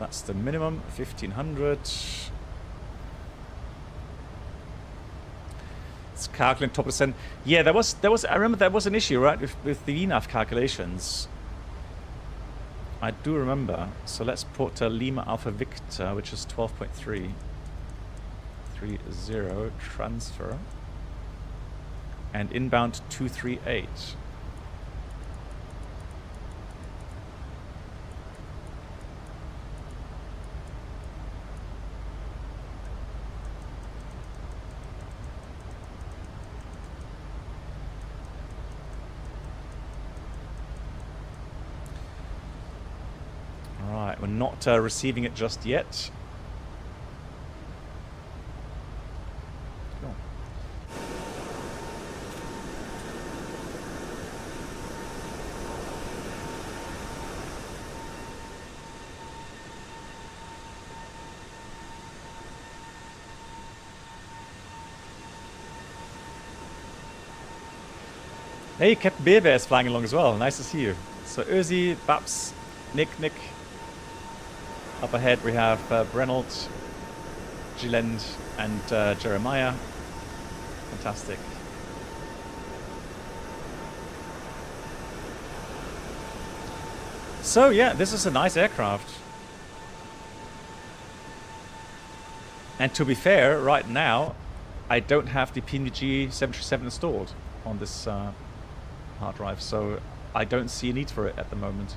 Speaker 1: That's the minimum, 1500. It's calculating top percent. Yeah, there was. I remember there was an issue, right, with the VNAV calculations. I do remember. So let's put Lima Alpha Victor, which is 12.3. 30 transfer. And inbound 238. We're not receiving it just yet. Cool. Hey, Captain Bear is flying along as well. Nice to see you. So Uzi, Babs, Nick. Up ahead we have Brenold, Gilend, and Jeremiah. Fantastic. So yeah, this is a nice aircraft. And to be fair, right now, I don't have the PNG 737 installed on this hard drive, so I don't see a need for it at the moment.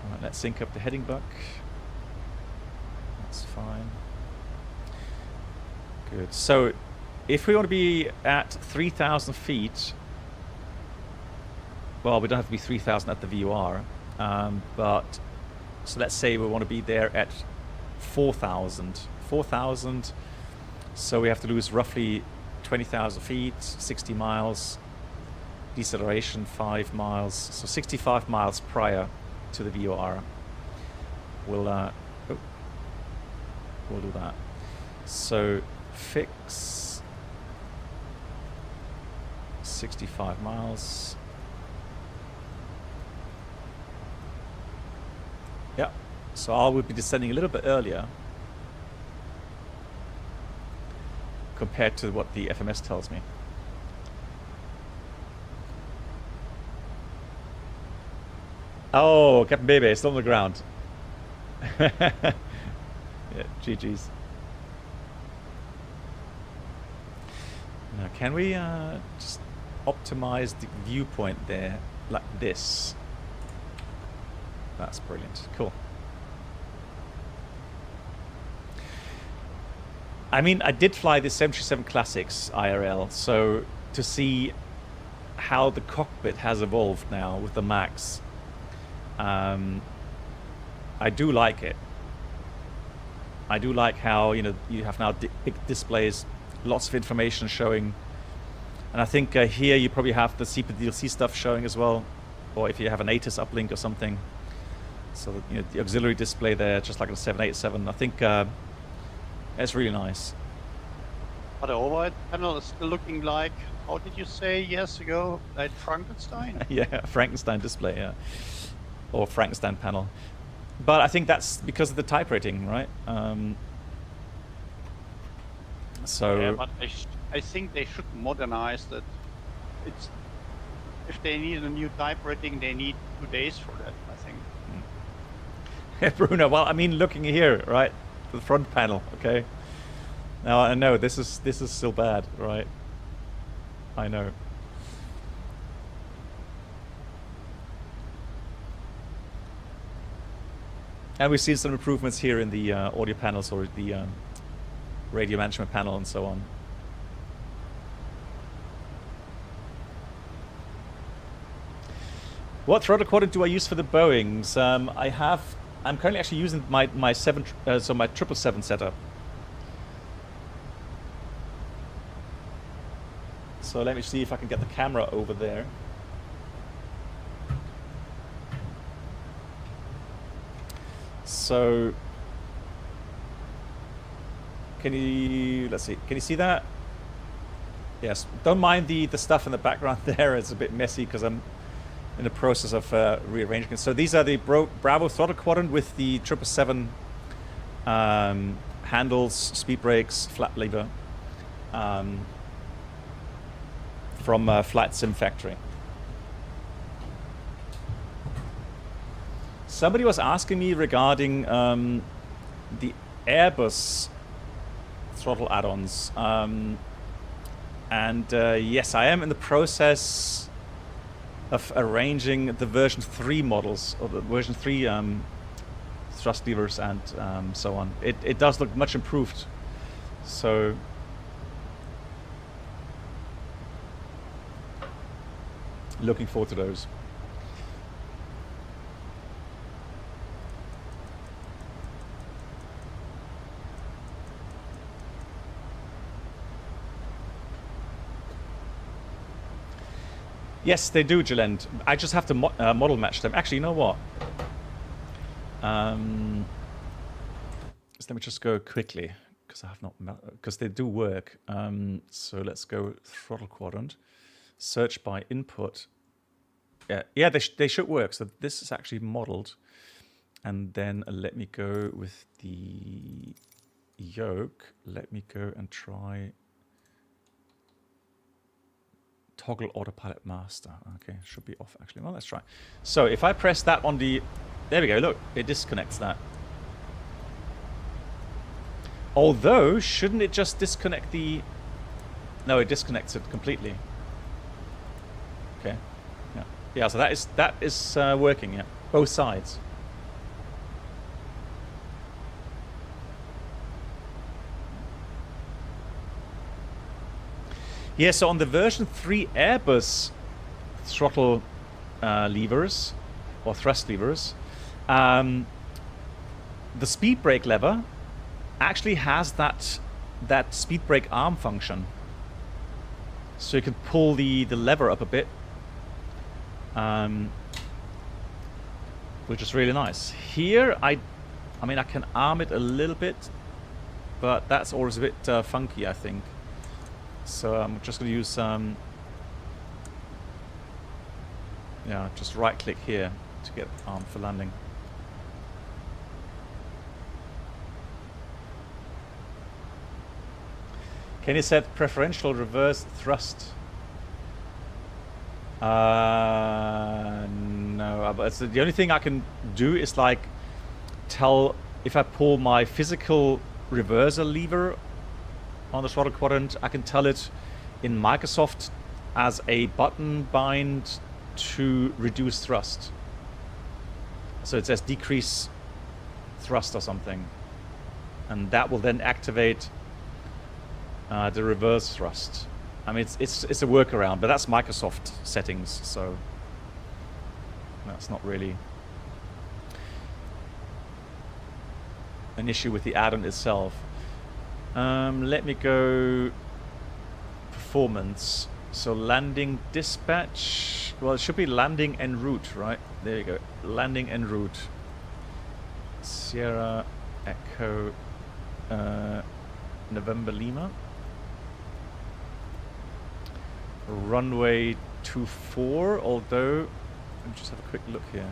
Speaker 1: Alright, let's sync up the heading buck. That's fine. Good. So, if we want to be at 3,000 feet, well, we don't have to be 3,000 at the VUR, but so let's say we want to be there at 4,000. 4,000. So we have to lose roughly 20,000 feet, 60 miles, deceleration 5 miles, so 65 miles prior to the VOR. We'll do that. So fix 65 miles. Yeah, so I will be descending a little bit earlier compared to what the FMS tells me. Oh, Captain Baby, it's on the ground. Yeah, GG's. Now, can we just optimize the viewpoint there like this? That's brilliant. Cool. I mean, I did fly the 737 Classics IRL, so to see how the cockpit has evolved now with the MAX, I do like it. I do like how, you know, you have now big displays, lots of information showing, and I think here you probably have the CPDLC stuff showing as well, or if you have an ATIS uplink or something. So that, you know, the auxiliary display there, just like a 787. I think it's really nice.
Speaker 2: But the overhead panel is still looking like, how did you say years ago, like Frankenstein?
Speaker 1: Yeah, Frankenstein display, yeah. Or Frankenstein panel. But I think that's because of the type rating, right?
Speaker 2: Yeah, but I think they should modernize that. It's, if they need a new type rating, they need 2 days for that, I think.
Speaker 1: Bruno, well, I mean, looking here, right? The front panel, okay? Now, I know this is still bad, right? I know. And we've seen some improvements here in the audio panels or the radio management panel and so on. What throttle quadrant do I use for the Boeings? I'm currently actually using my 777 setup. So let me see if I can get the camera over there. So can you, let's see, can you see that? Yes, don't mind the stuff in the background there. It's a bit messy because I'm in the process of rearranging it. So these are the Bravo throttle quadrant with the 777 handles, speed brakes, flat lever from Flight Sim Factory. Somebody was asking me regarding the Airbus throttle add-ons, and yes, I am in the process of arranging the version 3 models, or the version 3 thrust levers and so on. It does look much improved, so looking forward to those. Yes, they do, Jilend. I just have to model match them. Actually, you know what? So let me just go quickly, because I have not, because they do work. So let's go throttle quadrant. Search by input. Yeah, they should work. So this is actually modeled. And then let me go with the yoke. Let me go and try toggle autopilot master. Okay, should be off actually. Well, let's try. So if I press that on the, there we go, look, it disconnects that. Although, shouldn't it just disconnect the No, it disconnects it completely. Okay. Yeah. Yeah. So that is working. Yeah. Both sides. Yeah. So on the version 3 Airbus throttle levers or thrust levers, the speed brake lever actually has that speed brake arm function. So you can pull the lever up a bit, which is really nice. Here, I mean, I can arm it a little bit, but that's always a bit funky, I think. So I'm just going to use, yeah, just right-click here to get armed for landing. Can you set preferential reverse thrust? No, but the only thing I can do is like tell if I pull my physical reverser lever on the throttle quadrant, I can tell it in Microsoft as a button bind to reduce thrust. So it says decrease thrust or something, and that will then activate the reverse thrust. I mean, it's a workaround, but that's Microsoft settings, so that's not really an issue with the add-on itself. Let me go performance. So landing dispatch. Well, it should be landing en route, right? There you go. Landing en route. Sierra Echo November Lima. Runway 24, although let me just have a quick look here.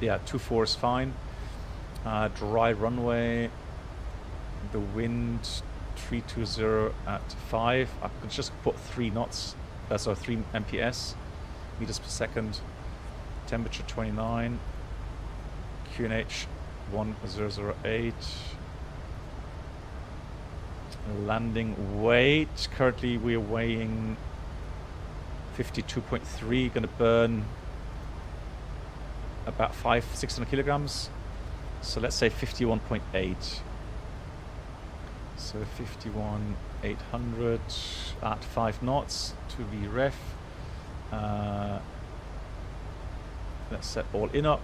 Speaker 1: Yeah, 24 is fine. Dry runway. The wind 320 at 5. I could just put 3 knots. So 3 MPS, meters per second. Temperature 29. QNH 1008. Landing weight. Currently we're weighing 52.3. Gonna burn about 600 kilograms. So let's say 51.8. So 51,800 at 5 knots to VREF. Let's set all in up.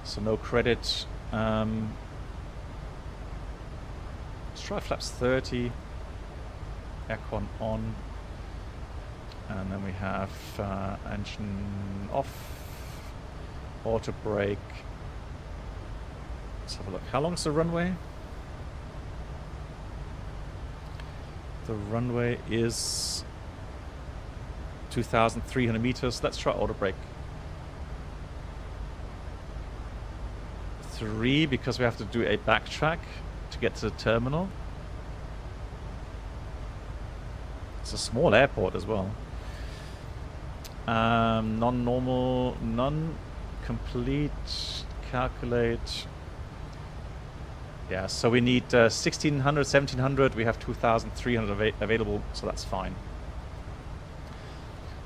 Speaker 1: So no credit. Let's try flaps 30. Aircon on. And then we have engine off. Auto brake. Let's have a look. How long is the runway? The runway is 2,300 meters. Let's try auto brake. 3, because we have to do a backtrack to get to the terminal. It's a small airport as well. Non-normal, none. Complete, calculate. Yeah, so we need 1,600, 1,700. We have 2,300 available, so that's fine.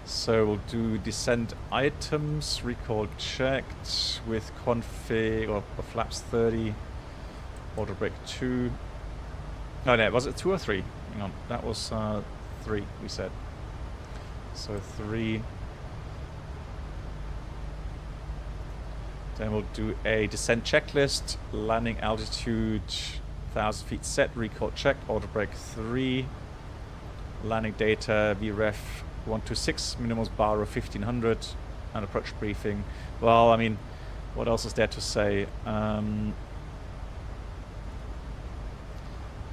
Speaker 1: So we'll do descent items, recall checked with config or flaps 30, auto brake 2. Oh no, was it 2 or 3? Hang on, that was 3 we said. So 3. Then we'll do a descent checklist, landing altitude 1,000 feet set, recall checked, auto brake 3, landing data VREF 126, minimums bar of 1,500, and approach briefing. Well, I mean, what else is there to say?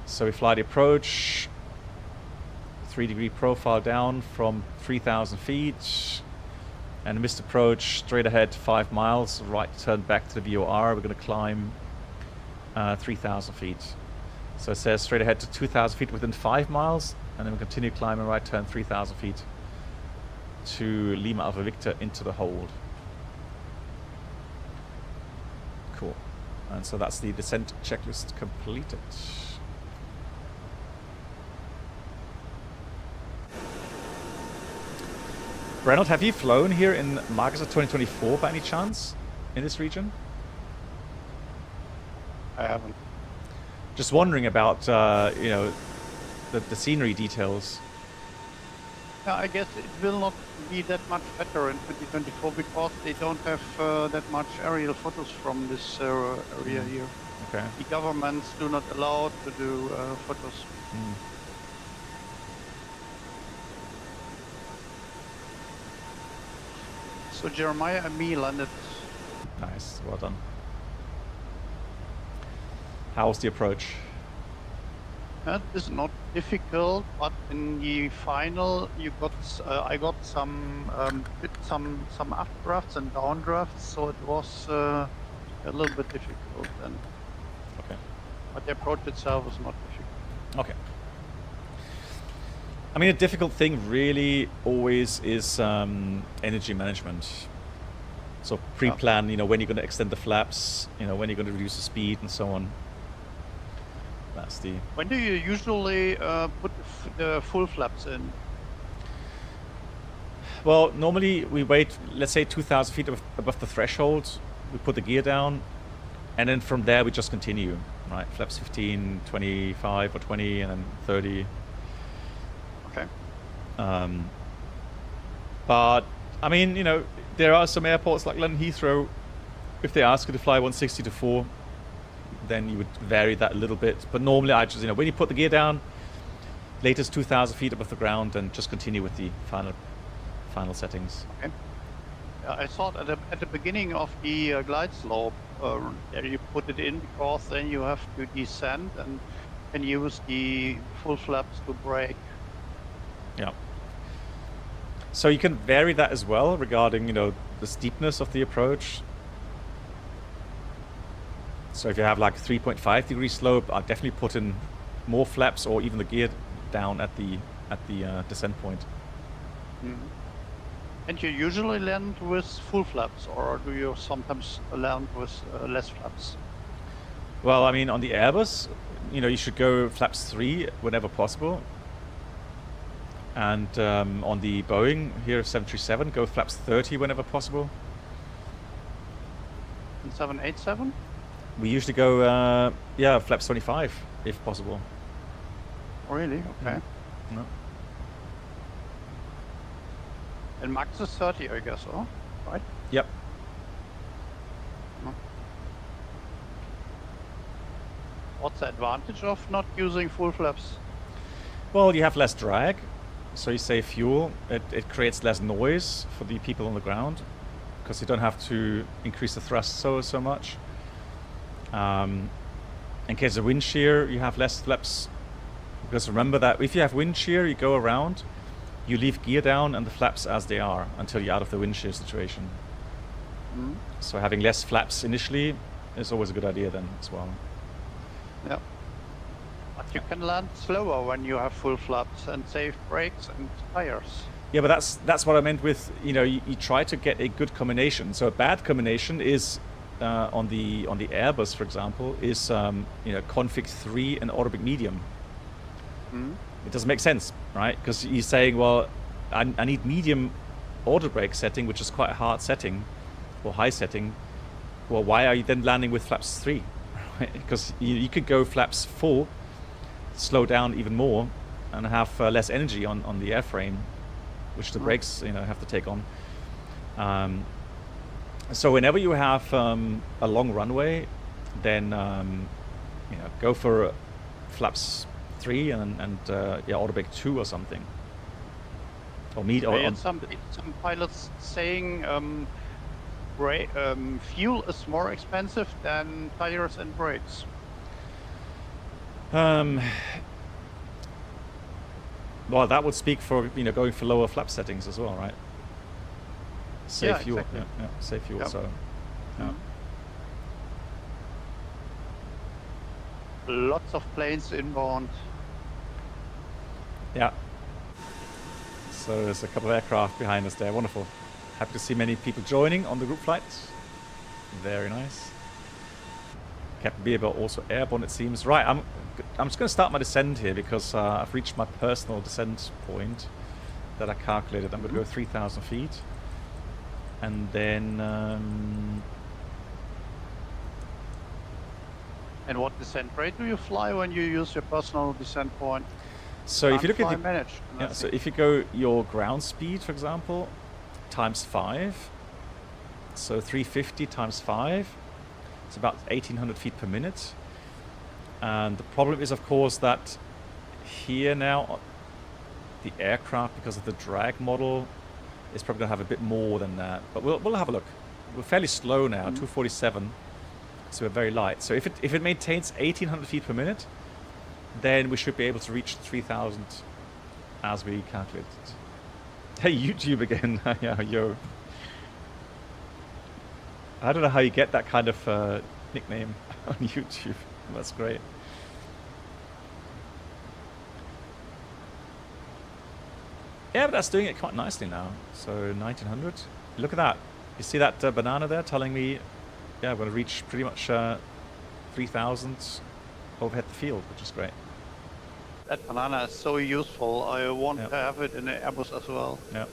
Speaker 1: So we fly the approach, 3-degree profile down from 3,000 feet. And missed approach, straight ahead 5 miles, right turn back to the VOR. We're going to climb 3,000 feet. So it says straight ahead to 2,000 feet within 5 miles, and then we continue climbing, right turn 3,000 feet to Lima Alpha Victor into the hold. And so that's the descent checklist completed. Reynold, have you flown here in MAX8 2024 by any chance in this region?
Speaker 2: I haven't.
Speaker 1: Just wondering about, you know, the scenery details.
Speaker 2: Yeah, I guess it will not be that much better in 2024 because they don't have that much aerial photos from this area here.
Speaker 1: Okay.
Speaker 2: The governments do not allow to do photos.
Speaker 1: Mm.
Speaker 2: So Jeremiah and me landed.
Speaker 1: Nice, well done. How was the approach?
Speaker 2: That is not difficult, but in the final, you got I got some updrafts and downdrafts, so it was a little bit difficult then.
Speaker 1: Okay.
Speaker 2: But the approach itself was not difficult.
Speaker 1: Okay. I mean, a difficult thing really always is energy management. So pre-plan, you know, when you're going to extend the flaps, you know, when you're going to reduce the speed and so on. That's the...
Speaker 2: When do you usually put the full flaps in?
Speaker 1: Well, normally we wait, let's say 2,000 feet above the threshold, we put the gear down, and then from there we just continue, right? Flaps 15, 25 or 20, and then 30.
Speaker 2: Okay.
Speaker 1: But, I mean, you know, there are some airports like London Heathrow, if they ask you to fly 160 to 4, then you would vary that a little bit. But normally I just, you know, when you put the gear down, latest 2,000 feet above the ground, and just continue with the final settings.
Speaker 2: Okay. I thought at the beginning of the glide slope, you put it in because then you have to descend and can use the full flaps to brake.
Speaker 1: Yeah. So you can vary that as well regarding, you know, the steepness of the approach. So if you have like 3.5 degree slope, I'll definitely put in more flaps or even the gear down at the descent point.
Speaker 2: Mm-hmm. And you usually land with full flaps, or do you sometimes land with less flaps?
Speaker 1: Well, I mean, on the Airbus, you know, you should go flaps 3 whenever possible. And on the Boeing, here 737, go flaps 30 whenever possible.
Speaker 2: And 787?
Speaker 1: We usually go, yeah, flaps 25 if possible.
Speaker 2: Really? Okay.
Speaker 1: No.
Speaker 2: And max is 30, I guess, oh? Right?
Speaker 1: Yep.
Speaker 2: What's the advantage of not using full flaps?
Speaker 1: Well, you have less drag, so you save fuel. It creates less noise for the people on the ground because you don't have to increase the thrust so much. In case of wind shear, you have less flaps. Because remember that if you have wind shear, you go around, you leave gear down and the flaps as they are until you're out of the wind shear situation.
Speaker 2: Mm.
Speaker 1: So having less flaps initially is always a good idea then as well.
Speaker 2: Yeah. But you can land slower when you have full flaps and save brakes and tires.
Speaker 1: Yeah, but that's what I meant with, you know, you try to get a good combination. So a bad combination is on the Airbus, for example, is you know, config 3 and automatic medium.
Speaker 2: Mm.
Speaker 1: It doesn't make sense, right? Because you're saying, well, I need medium auto brake setting, which is quite a hard setting, or high setting. Well, why are you then landing with flaps 3? Because you could go flaps 4, slow down even more, and have less energy on the airframe, which the brakes, you know, have to take on. So whenever you have a long runway, then you know, go for flaps 3 and yeah, auto brake 2 or something, or
Speaker 2: some pilots saying fuel is more expensive than tires and brakes.
Speaker 1: Well, that would speak for, you know, going for lower flap settings as well, right? Save fuel,
Speaker 2: exactly.
Speaker 1: yeah, save fuel.
Speaker 2: Yep.
Speaker 1: So, yeah.
Speaker 2: Lots of planes inbound.
Speaker 1: Yeah. So there's a couple of aircraft behind us there. Wonderful. Happy to see many people joining on the group flight. Very nice. Captain Bieber also airborne, it seems. Right, I'm just going to start my descent here because I've reached my personal descent point that I calculated. I'm going to go 3,000 feet. And then...
Speaker 2: And what descent rate do you fly when you use your personal descent point?
Speaker 1: so if you look at the...
Speaker 2: manage.
Speaker 1: Yeah, so if you go your ground speed, for example, times 5, so 350 times 5, it's about 1,800 feet per minute. And the problem is, of course, that here now, the aircraft, because of the drag model, is probably going to have a bit more than that. But we'll have a look. We're fairly slow now, 247, so we're very light. So if it maintains 1,800 feet per minute, then we should be able to reach 3,000 as we calculated. Hey, YouTube again. Yeah, yo. I don't know how you get that kind of nickname on YouTube. That's great. Yeah, but that's doing it quite nicely now. So 1,900. Look at that. You see that banana there telling me, yeah, I'm going to reach pretty much 3,000 overhead the field, which is great.
Speaker 2: That banana is so useful. I want to have it in the Airbus as well.
Speaker 1: Yeah.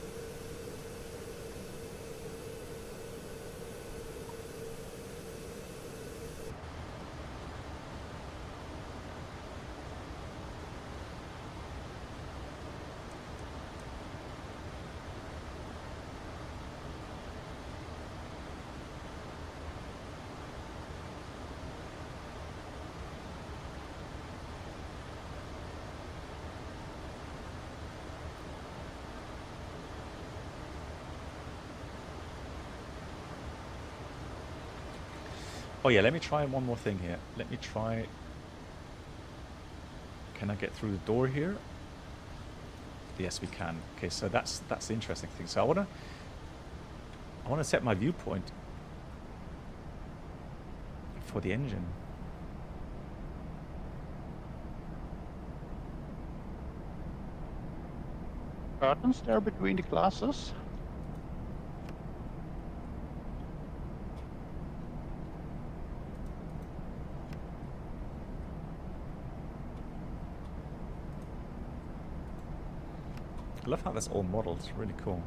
Speaker 1: Oh yeah, let me try one more thing here. Let me try... Can I get through the door here? Yes, we can. Okay, so that's the interesting thing. So I wanna set my viewpoint for the engine.
Speaker 2: Curtains there between the classes.
Speaker 1: I love how that's all modeled. It's really cool.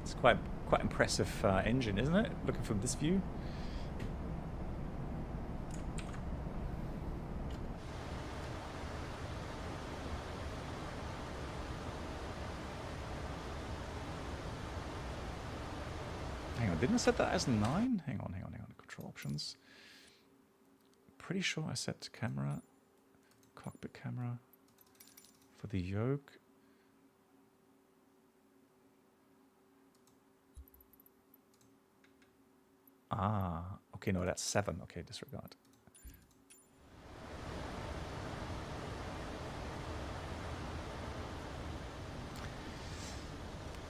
Speaker 1: It's quite impressive engine, isn't it? Looking from this view. Hang on, didn't I set that as 9? Hang on. Control options. Pretty sure I set camera, cockpit camera for the yoke. Ah, okay, no, that's 7. Okay, disregard.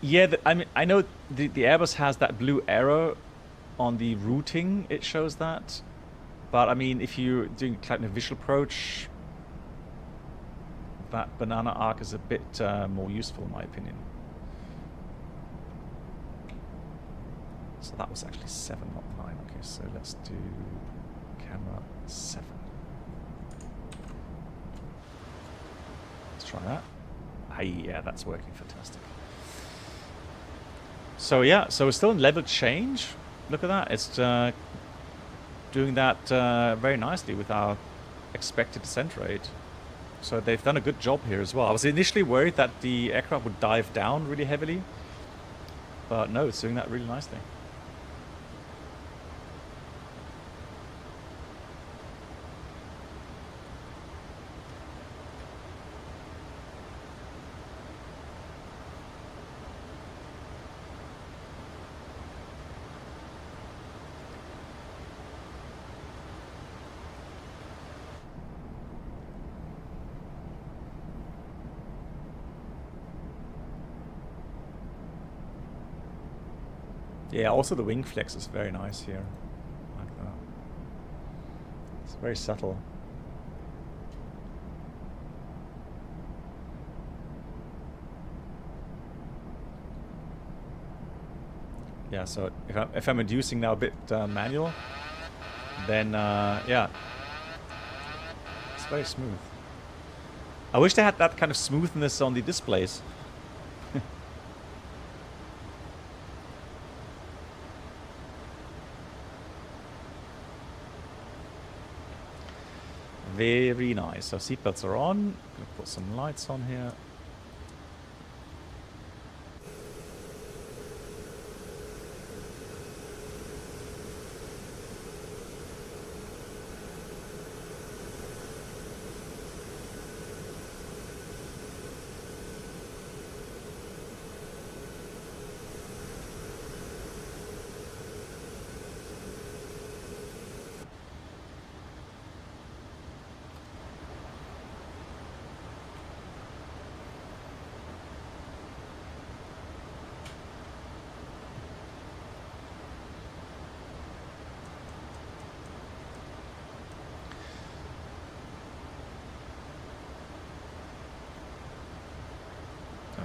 Speaker 1: Yeah, I know the Airbus has that blue arrow on the routing. It shows that, but I mean, if you're doing kind of visual approach, that banana arc is a bit more useful, in my opinion. So that was actually 7, not 9. Okay, so let's do camera 7. Let's try that. Yeah, that's working fantastic. So yeah, so we're still in level change. Look at that. It's doing that very nicely with our expected descent rate. So they've done a good job here as well. I was initially worried that the aircraft would dive down really heavily, but no, it's doing that really nicely. Yeah, also the wing flex is very nice here. Like that. It's very subtle. Yeah, so if I'm reducing now a bit manual, then yeah, it's very smooth. I wish they had that kind of smoothness on the displays. Very nice. So seatbelts are on. Gonna put some lights on here.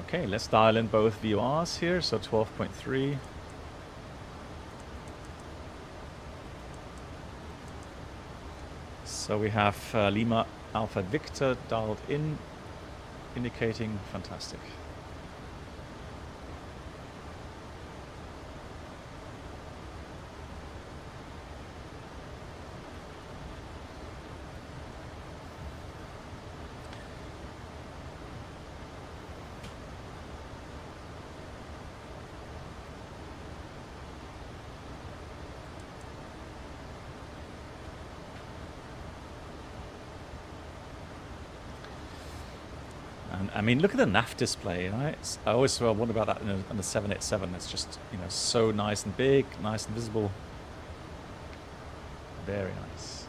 Speaker 1: Okay, let's dial in both VORs here. So 12.3. So we have Lima Alpha Victor dialed in, indicating fantastic. I mean, look at the nav display, right? I always wonder about that in the 787. It's just, you know, so nice and big, nice and visible. Very nice.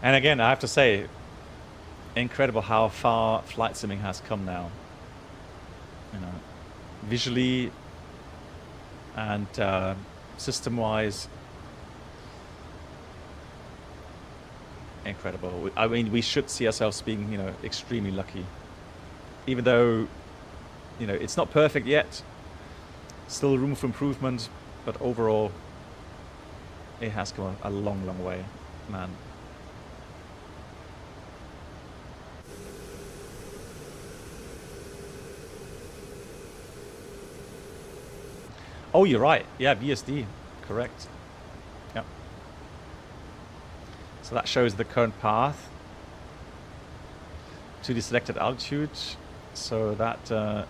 Speaker 1: And again, I have to say, incredible how far flight simming has come now. You know, visually and system-wise, incredible. I mean, we should see ourselves being, you know, extremely lucky, even though, you know, it's not perfect yet. Still room for improvement, but overall, it has come a long, long way, man. Oh, you're right. Yeah, VSD. Correct. Yep. So that shows the current path to the selected altitude. So that, yeah.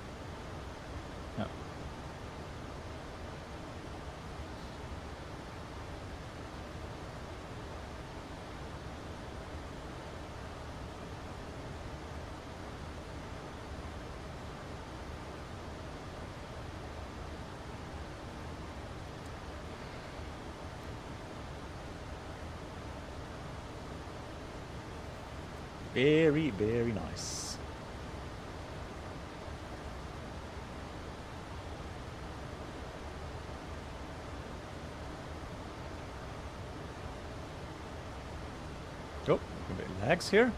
Speaker 1: Very, very nice. Oh, a bit of lags here.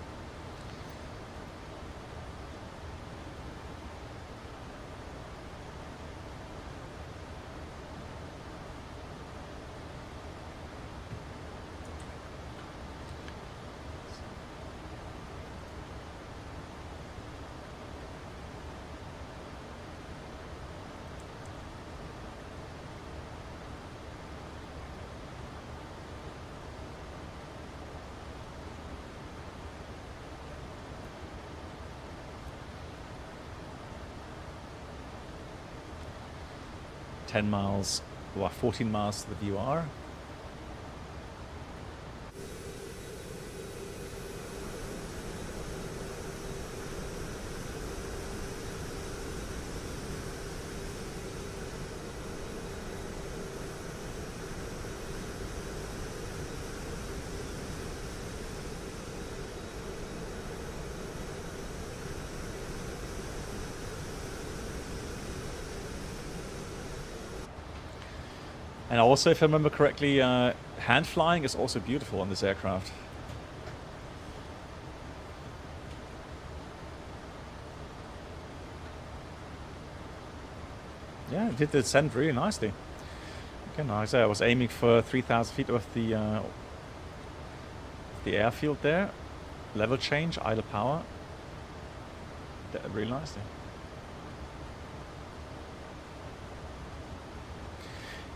Speaker 1: miles, or 14 miles to the VOR. And also, if I remember correctly, hand flying is also beautiful on this aircraft. Yeah, it did the descent really nicely. Again, like I said, I was aiming for 3,000 feet of the airfield there. Level change, idle power. Did it really nicely.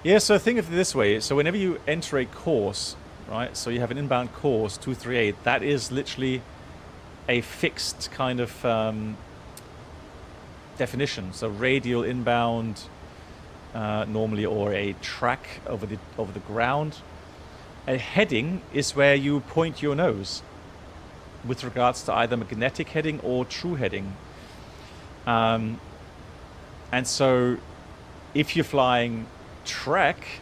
Speaker 1: Yeah, so think of it this way. So whenever you enter a course, right, so you have an inbound course, 238, that is literally a fixed kind of definition. So radial inbound normally, or a track over the ground. A heading is where you point your nose with regards to either magnetic heading or true heading. And so if you're flying track,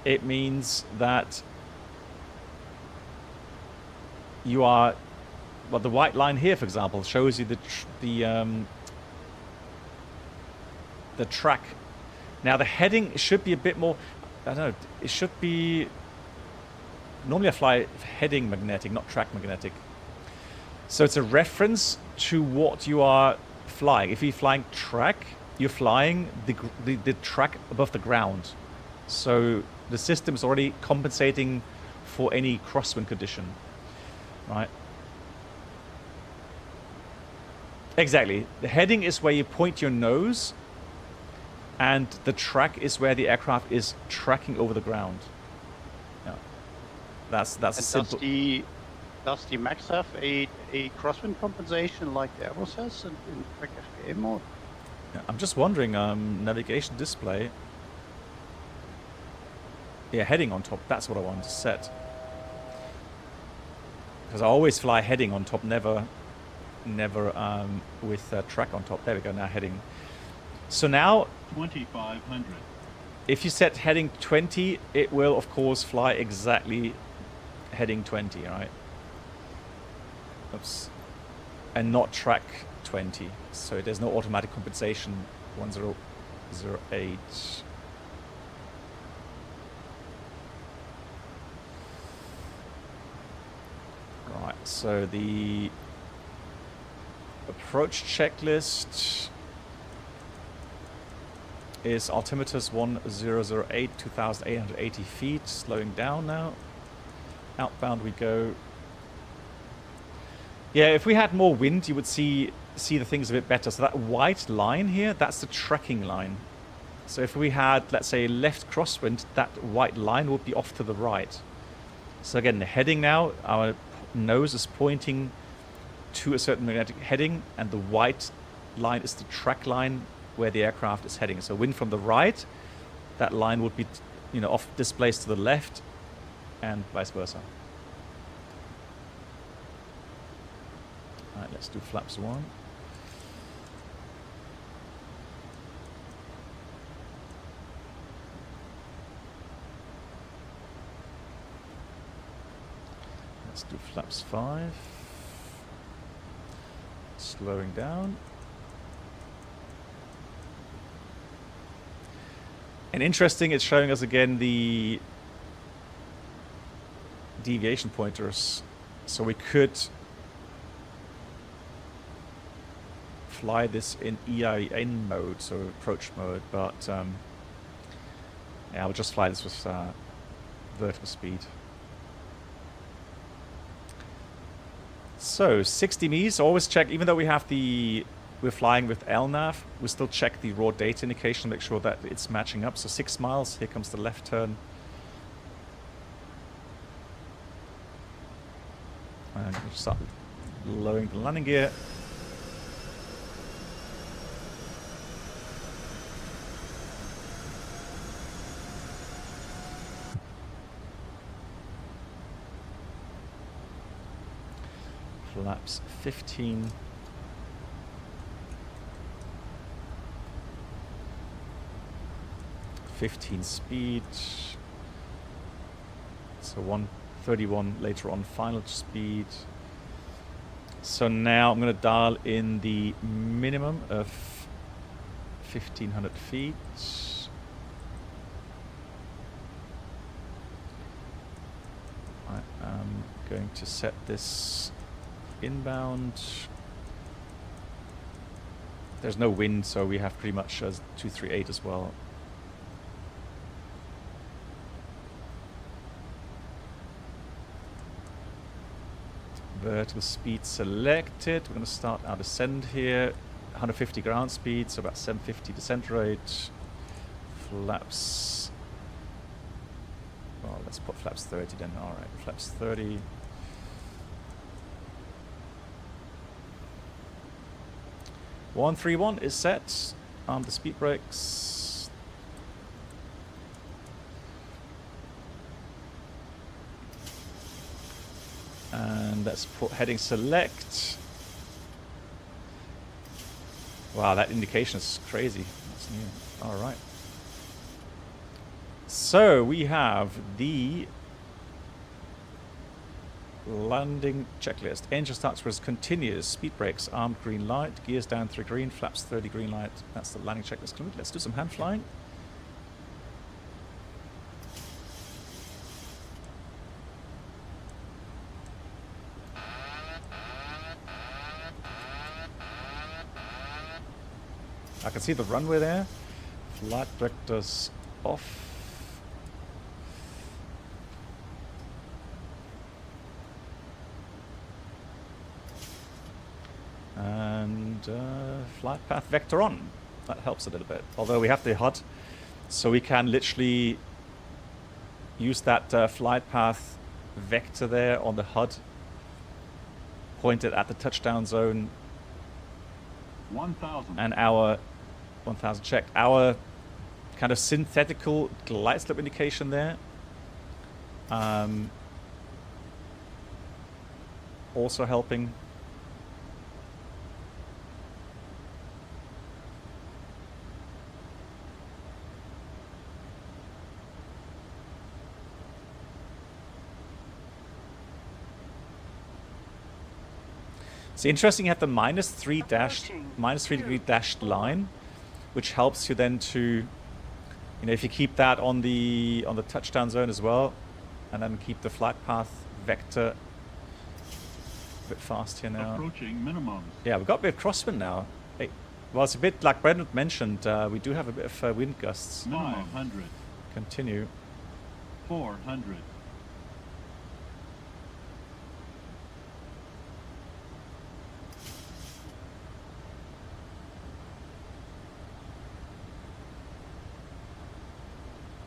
Speaker 1: it means that you are, well, the white line here, for example, shows you the track. Now the heading should be a bit more, I don't know, it should be, normally I fly heading magnetic, not track magnetic. So it's a reference to what you are flying. If you're flying track, you're flying the track above the ground. So the system is already compensating for any crosswind condition, right? Exactly. The heading is where you point your nose, and the track is where the aircraft is tracking over the ground. Yeah. That's a simple.
Speaker 2: Does the MAX have a crosswind compensation like the Airbus has in track FPA mode?
Speaker 1: Yeah, I'm just wondering, navigation display. Yeah, heading on top, that's what I wanted to set. Because I always fly heading on top, never with track on top. There we go, now heading. So now
Speaker 6: 2500.
Speaker 1: If you set heading 20, it will of course fly exactly heading 20, right? Oops. And not track 20. So there's no automatic compensation. 1008. Right, so the approach checklist is altimeters 1008, 2880 feet, slowing down now. Outbound we go. Yeah, if we had more wind, you would see the things a bit better. So that white line here, that's the tracking line. So if we had, let's say, left crosswind, that white line would be off to the right. So again, the heading now, our nose is pointing to a certain magnetic heading, and the white line is the track line where the aircraft is heading. So wind from the right, that line would be, off displaced to the left, and vice versa. All right, let's do flaps 1. Let's do flaps 5. Slowing down. And interesting, it's showing us again the deviation pointers. So we could fly this in EIN mode, so approach mode, but yeah, I'll just fly this with vertical speed. So 60 Ms, always check, even though we're flying with LNAV, we still check the raw data indication to make sure that it's matching up. So 6 miles, here comes the left turn. And we'll start lowering the landing gear. Flaps 15. Speed. So 131 later on final speed. So now I'm going to dial in the minimum of 1500 feet. Going to set this inbound. There's no wind, so we have pretty much 238 as well. Vertical speed selected. We're going to start our descent here. 150 ground speed, so about 750 descent rate. Flaps. Well, let's put flaps 30 then. All right, flaps 30. One 131 is set. Arm the speed brakes. And let's put heading select. Wow, that indication is crazy. That's new. All right. So we have the landing checklist. Engine starts with continuous. Speed brakes, armed green light. Gears down 3 green. Flaps 30 green light. That's the landing checklist complete. Let's do some hand flying. I can see the runway there. Flight directors off. And flight path vector on. That helps a little bit. Although we have the HUD, so we can literally use that flight path vector there on the HUD, pointed at the touchdown zone.
Speaker 6: 1,000.
Speaker 1: And our 1,000 checked. Our kind of synthetical glide slope indication there. Also helping. It's interesting you have the -3 degree dashed line, which helps you then to, you know, if you keep that on the touchdown zone as well, and then keep the flight path vector a bit fast here now.
Speaker 6: Approaching minimums.
Speaker 1: Yeah, we've got a bit of crosswind now. Hey, well, it's a bit like Brendan mentioned. We do have a bit of wind gusts.
Speaker 6: 500.
Speaker 1: Continue.
Speaker 6: 400.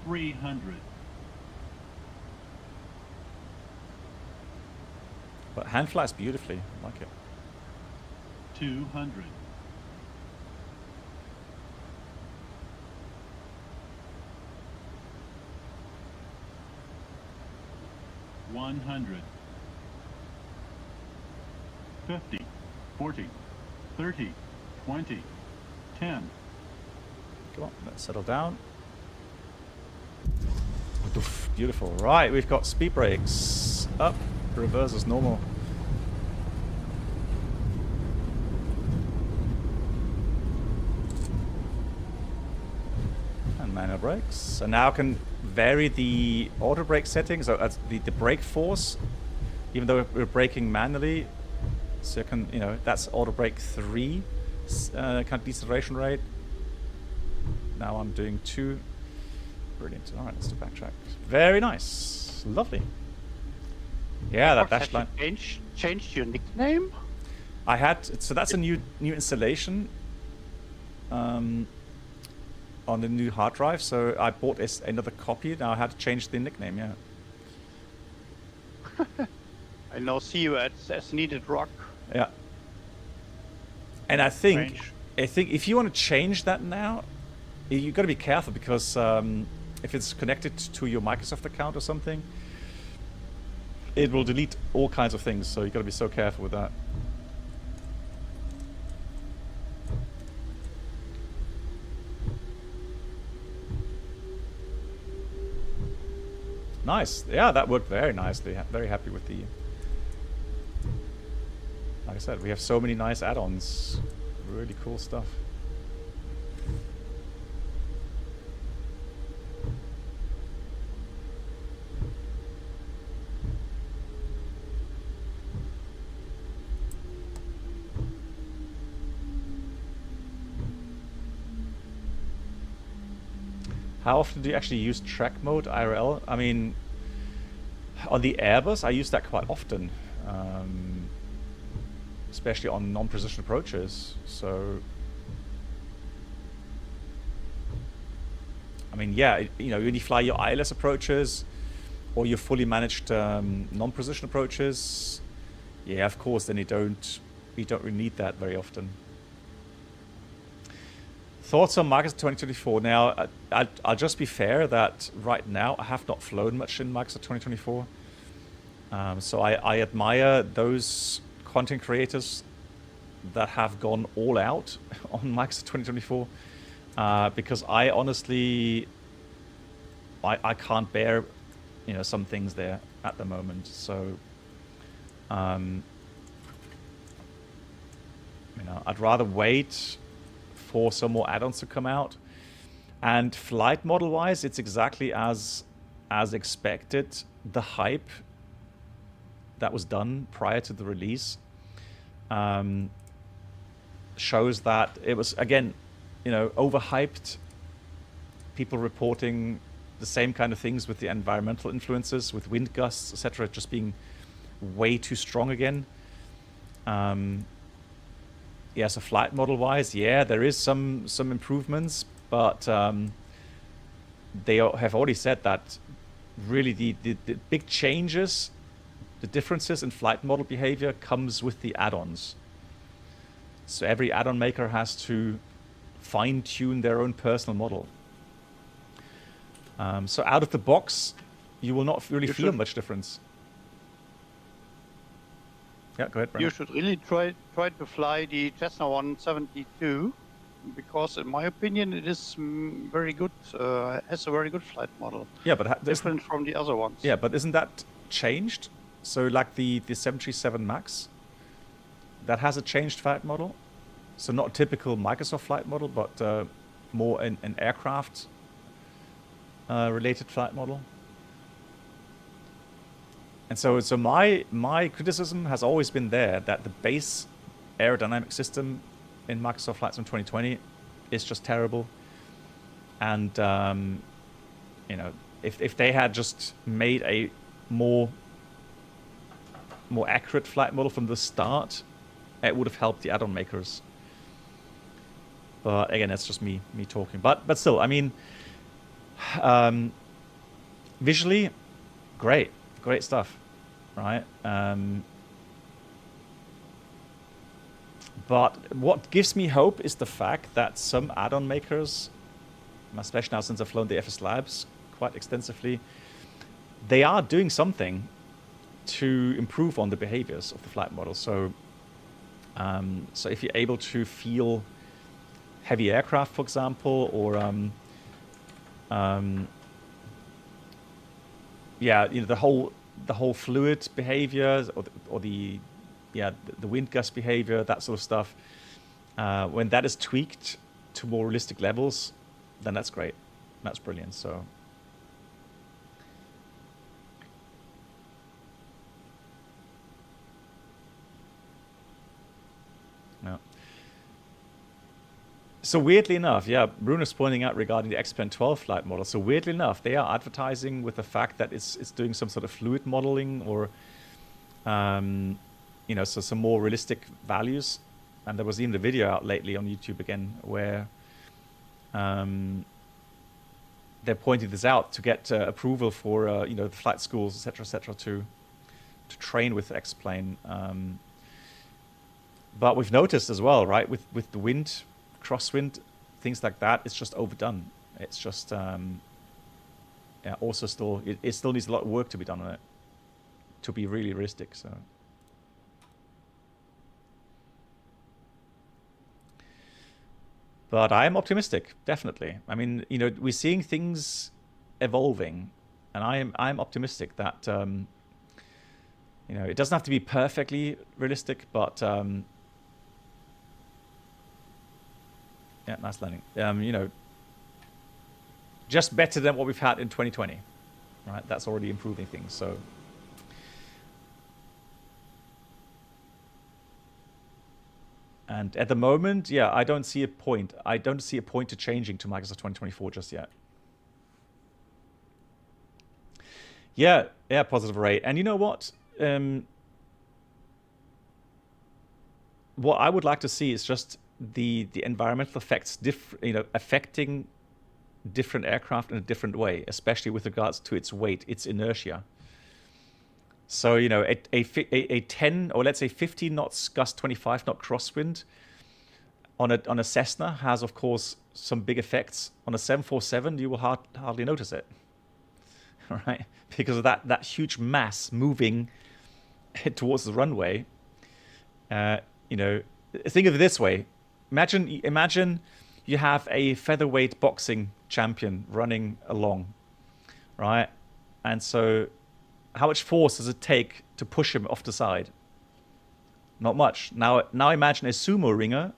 Speaker 6: 300.
Speaker 1: But hand flies beautifully. I like it.
Speaker 6: 200. 100. 50. 40. 30. 20. 10.
Speaker 1: Come on, let's settle down. Beautiful. Right, we've got speed brakes up, reverse as normal. And manual brakes. And now I can vary the auto brake settings, so the brake force, even though we're braking manually. So you can, you know, that's auto brake 3 kind of deceleration rate. Now I'm doing 2. Brilliant. All right, let's do backtrack. Very nice. Lovely. Yeah, that dash line.
Speaker 2: Changed your nickname?
Speaker 1: I had, so that's a new installation on the new hard drive. So I bought another copy. Now I had to change the nickname. Yeah.
Speaker 2: I now see you as Needed Rock.
Speaker 1: Yeah. And I think if you want to change that now, you've got to be careful because if it's connected to your Microsoft account or something, it will delete all kinds of things. So you've got to be so careful with that. Nice. Yeah, that worked very nicely. Very happy with the... Like I said, we have so many nice add-ons. Really cool stuff. How often do you actually use track mode IRL? I mean, on the Airbus, I use that quite often, especially on non-precision approaches. So, I mean, yeah, you know, when you fly your ILS approaches or your fully managed non-precision approaches, yeah, of course, then you don't really need that very often. Thoughts on Microsoft 2024? Now, I'll just be fair that right now I have not flown much in Microsoft 2024. So I admire those content creators that have gone all out on Microsoft 2024 because I honestly, I can't bear, you know, some things there at the moment. So, you know, I'd rather wait for some more add-ons to come out. And flight model wise, it's exactly as expected. The hype that was done prior to the release shows that it was, again, you know, overhyped. People reporting the same kind of things with the environmental influences, with wind gusts, etc., just being way too strong again. Yeah, so flight model wise, yeah, there is some improvements, but they have already said that really the big changes, the differences in flight model behavior comes with the add-ons. So every add-on maker has to fine-tune their own personal model. So out of the box, you will not really feel much difference. Yeah, go ahead, Brandon.
Speaker 2: You should really try to fly the Cessna 172 because, in my opinion, it is very good. Has a very good flight model.
Speaker 1: Yeah, but
Speaker 2: different from the other ones.
Speaker 1: Yeah, but isn't that changed? So, like the 737 MAX, that has a changed flight model. So not a typical Microsoft flight model, but more an aircraft related flight model. And so my criticism has always been there that the base aerodynamic system in Microsoft Flight Sim 2020 is just terrible. And you know, if they had just made a more accurate flight model from the start, it would have helped the add-on makers. But again, that's just me talking. But still, I mean, visually, great stuff. Right, but what gives me hope is the fact that some add-on makers, especially now since I've flown the FS Labs quite extensively, they are doing something to improve on the behaviors of the flight model. So, so if you're able to feel heavy aircraft, for example, or yeah, you know, the whole fluid behavior or the wind gust behavior, that sort of stuff, when that is tweaked to more realistic levels, then that's great. That's brilliant. So no. So weirdly enough, yeah, Bruno's pointing out regarding the XPlan 12 flight model. So weirdly enough, they are advertising with the fact that it's doing some sort of fluid modeling or, you know, so some more realistic values. And there was even a video out lately on YouTube again where they're pointing this out to get approval for, you know, the flight schools, et cetera, to train with XPlane. But we've noticed as well, right, with the wind, crosswind, things like that, it's just overdone. It's just yeah, also still it still needs a lot of work to be done on it to be really realistic. So but I am optimistic, definitely. I mean, you know, we're seeing things evolving, and I'm optimistic that you know, it doesn't have to be perfectly realistic, but yeah, nice landing. You know, just better than what we've had in 2020, right? That's already improving things. So, and at the moment, yeah, I don't see a point. I don't see a point to changing to Microsoft 2024 just yet. Yeah, yeah, positive rate. And you know what? What I would like to see is just the environmental effects, affecting different aircraft in a different way, especially with regards to its weight, its inertia. So, you know, a 10 or let's say 15 knots gust 25 knot crosswind on a Cessna has, of course, some big effects. On a 747, you will hardly notice it, right? Because of that huge mass moving towards the runway. You know, think of it this way: imagine you have a featherweight boxing champion running along, right? And so, how much force does it take to push him off the side? Not much. Now imagine a sumo ringer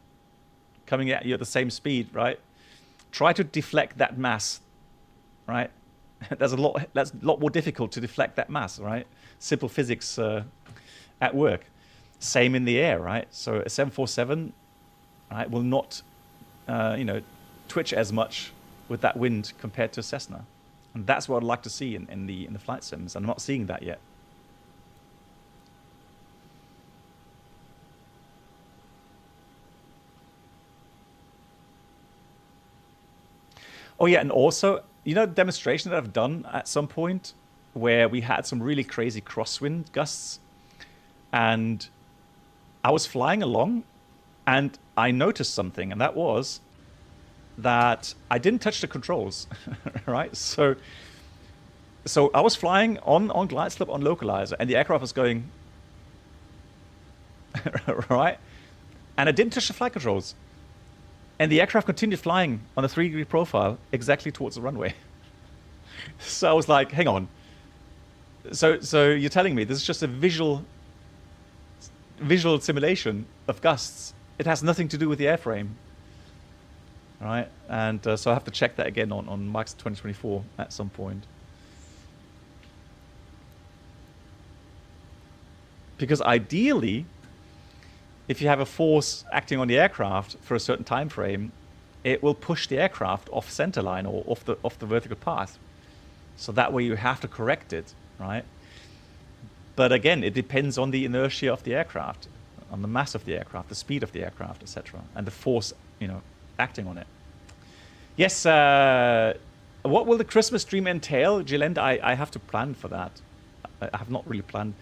Speaker 1: coming at you at the same speed, right? Try to deflect that mass, right? That's a lot more difficult to deflect that mass, right? Simple physics at work. Same in the air, right? So a 747, right, will not, you know, twitch as much with that wind compared to a Cessna, and that's what I'd like to see in the flight sims. I'm not seeing that yet. Oh yeah, and also, you know, the demonstration that I've done at some point where we had some really crazy crosswind gusts, and I was flying along and I noticed something, and that was that I didn't touch the controls, right? So I was flying on glide slope on localizer, and the aircraft was going, right? And I didn't touch the flight controls. And the aircraft continued flying on a 3-degree profile exactly towards the runway. So I was like, hang on. So you're telling me this is just a visual simulation of gusts. It has nothing to do with the airframe. All right? And so I have to check that again on MAX 2024 at some point. Because ideally, if you have a force acting on the aircraft for a certain time frame, it will push the aircraft off center line or off the vertical path. So that way you have to correct it, right? But again, it depends on the inertia of the aircraft, on the mass of the aircraft, the speed of the aircraft, etc., and the force, you know, acting on it. Yes. What will the Christmas dream entail, Gilend? I have to plan for that. I have not really planned.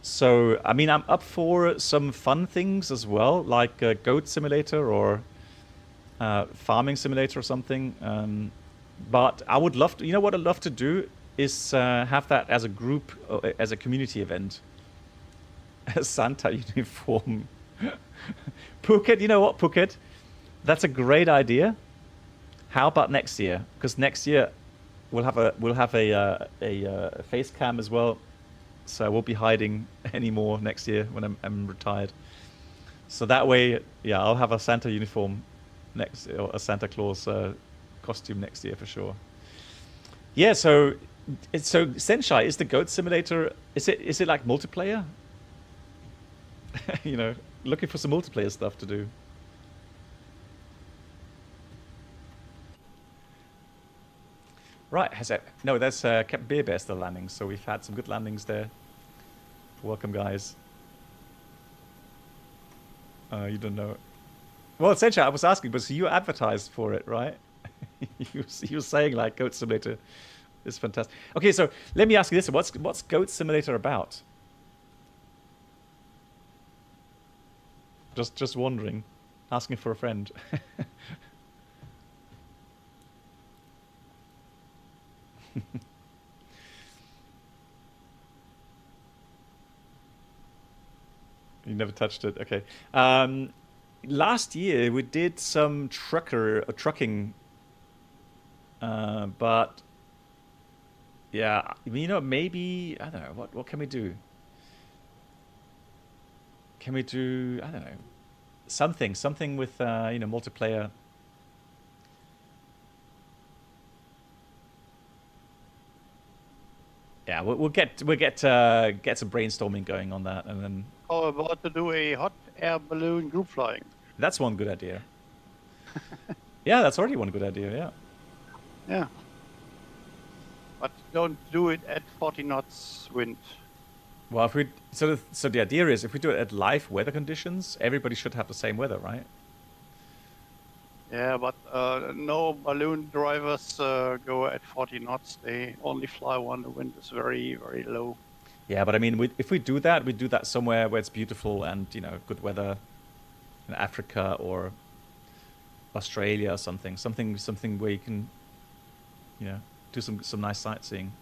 Speaker 1: So, I mean, I'm up for some fun things as well, like a goat simulator or farming simulator or something. But I would love to, you know what I'd love to do is have that as a group, as a community event. A Santa uniform. Phuket, you know what, Phuket? That's a great idea. How about next year? Because next year we'll have a face cam as well. So I won't be hiding anymore next year when I'm retired. So that way, yeah, I'll have a Santa uniform next, or a Santa Claus costume next year for sure. Yeah, so Senshai, is the goat simulator, is it like multiplayer? You know, looking for some multiplayer stuff to do. Right, no, that's Captain Beer Bear still landing, so we've had some good landings there. Welcome, guys. You don't know. Well, essentially, I was asking, but you advertised for it, right? you were saying, like, Goat Simulator is fantastic. Okay, so let me ask you this. What's Goat Simulator about? Just wondering. Asking for a friend. You never touched it. Okay. Last year we did some trucking, but yeah, you know, maybe I don't know what can we do. Can we do, I don't know, something with you know, multiplayer. Yeah, we'll get some brainstorming going on that, and then.
Speaker 2: How about to do a hot air balloon group flying?
Speaker 1: That's one good idea. Yeah, that's already one good idea. Yeah.
Speaker 2: Yeah. But don't do it at 40 knots wind.
Speaker 1: Well, if we so the idea is if we do it at live weather conditions, everybody should have the same weather, right?
Speaker 2: Yeah, but no balloon drivers go at 40 knots. They only fly when the wind is very, very low.
Speaker 1: Yeah, but I mean, if we do that somewhere where it's beautiful and good weather, in Africa or Australia or something where you can, do some nice sightseeing.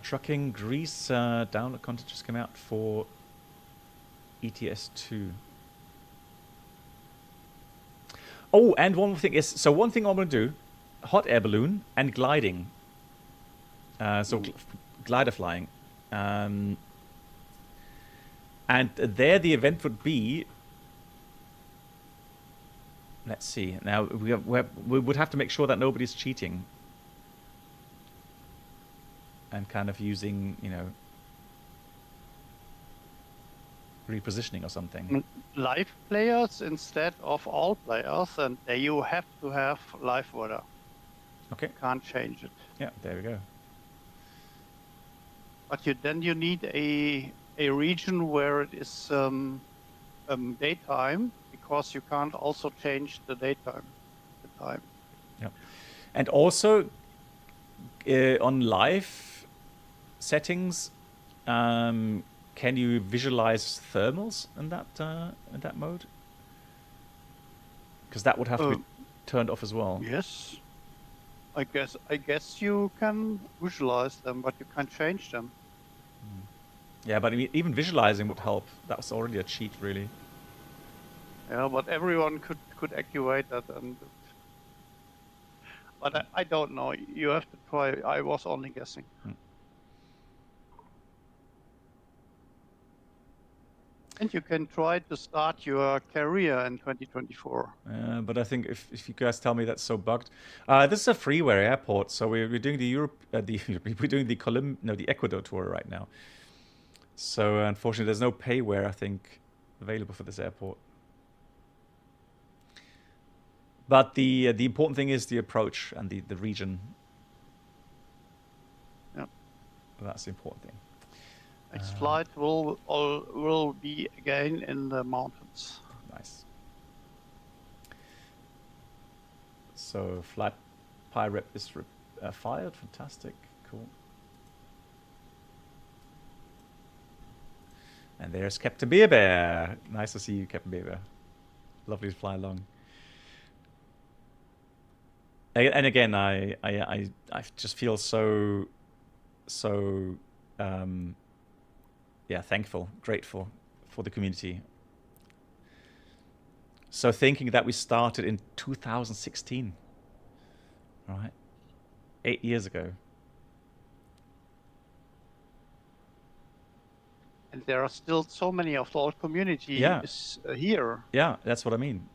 Speaker 1: Trucking Greece download content just came out for ETS2. Oh, and one more thing is, so one thing I'm going to do, hot air balloon and gliding. Glider flying. And there the event would be, let's see, now we would have to make sure that nobody's cheating. And kind of using, repositioning or something.
Speaker 2: Live players instead of all players, and there you have to have live weather.
Speaker 1: Okay.
Speaker 2: Can't change it.
Speaker 1: Yeah, there we go.
Speaker 2: But you need a region where it is daytime, because you can't also change the daytime.
Speaker 1: Yeah, and also on live settings, can you visualize thermals in that mode? Because that would have to be turned off as well.
Speaker 2: Yes. I guess you can visualize them, but you can't change them.
Speaker 1: Yeah, but I mean, even visualizing would help. That's already a cheat, really.
Speaker 2: Yeah, but everyone could activate that, but I don't know. You have to try. I was only guessing. And you can try to start your career in 2024.
Speaker 1: But I think if you guys tell me that's so bugged, this is a freeware airport, so we're doing we're doing the Ecuador tour right now. So unfortunately, there's no payware, I think, available for this airport. But the important thing is the approach and the region.
Speaker 2: Yeah,
Speaker 1: that's the important thing.
Speaker 2: Next flight will be again in the mountains.
Speaker 1: Nice. So flight pirate is fired. Fantastic. Cool. And there's Captain Bear. Nice to see you, Captain Bear. Lovely to fly along. And again, I just feel so thankful, grateful for the community. So thinking that we started in 2016, right? 8 years ago.
Speaker 2: And there are still so many of the old community here.
Speaker 1: Yeah, that's what I mean.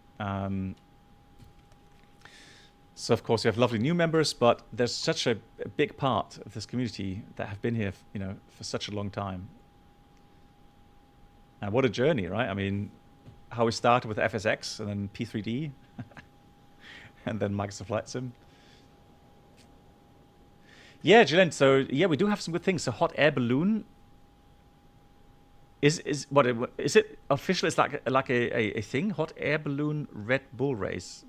Speaker 1: So of course you have lovely new members, but there's such a big part of this community that have been here, for such a long time. And what a journey, right? I mean, how we started with FSX and then P3D, and then Microsoft Flight Sim. Yeah, Julian. So yeah, we do have some good things. So hot air balloon. Is it official? It's like a thing. Hot air balloon Red Bull race,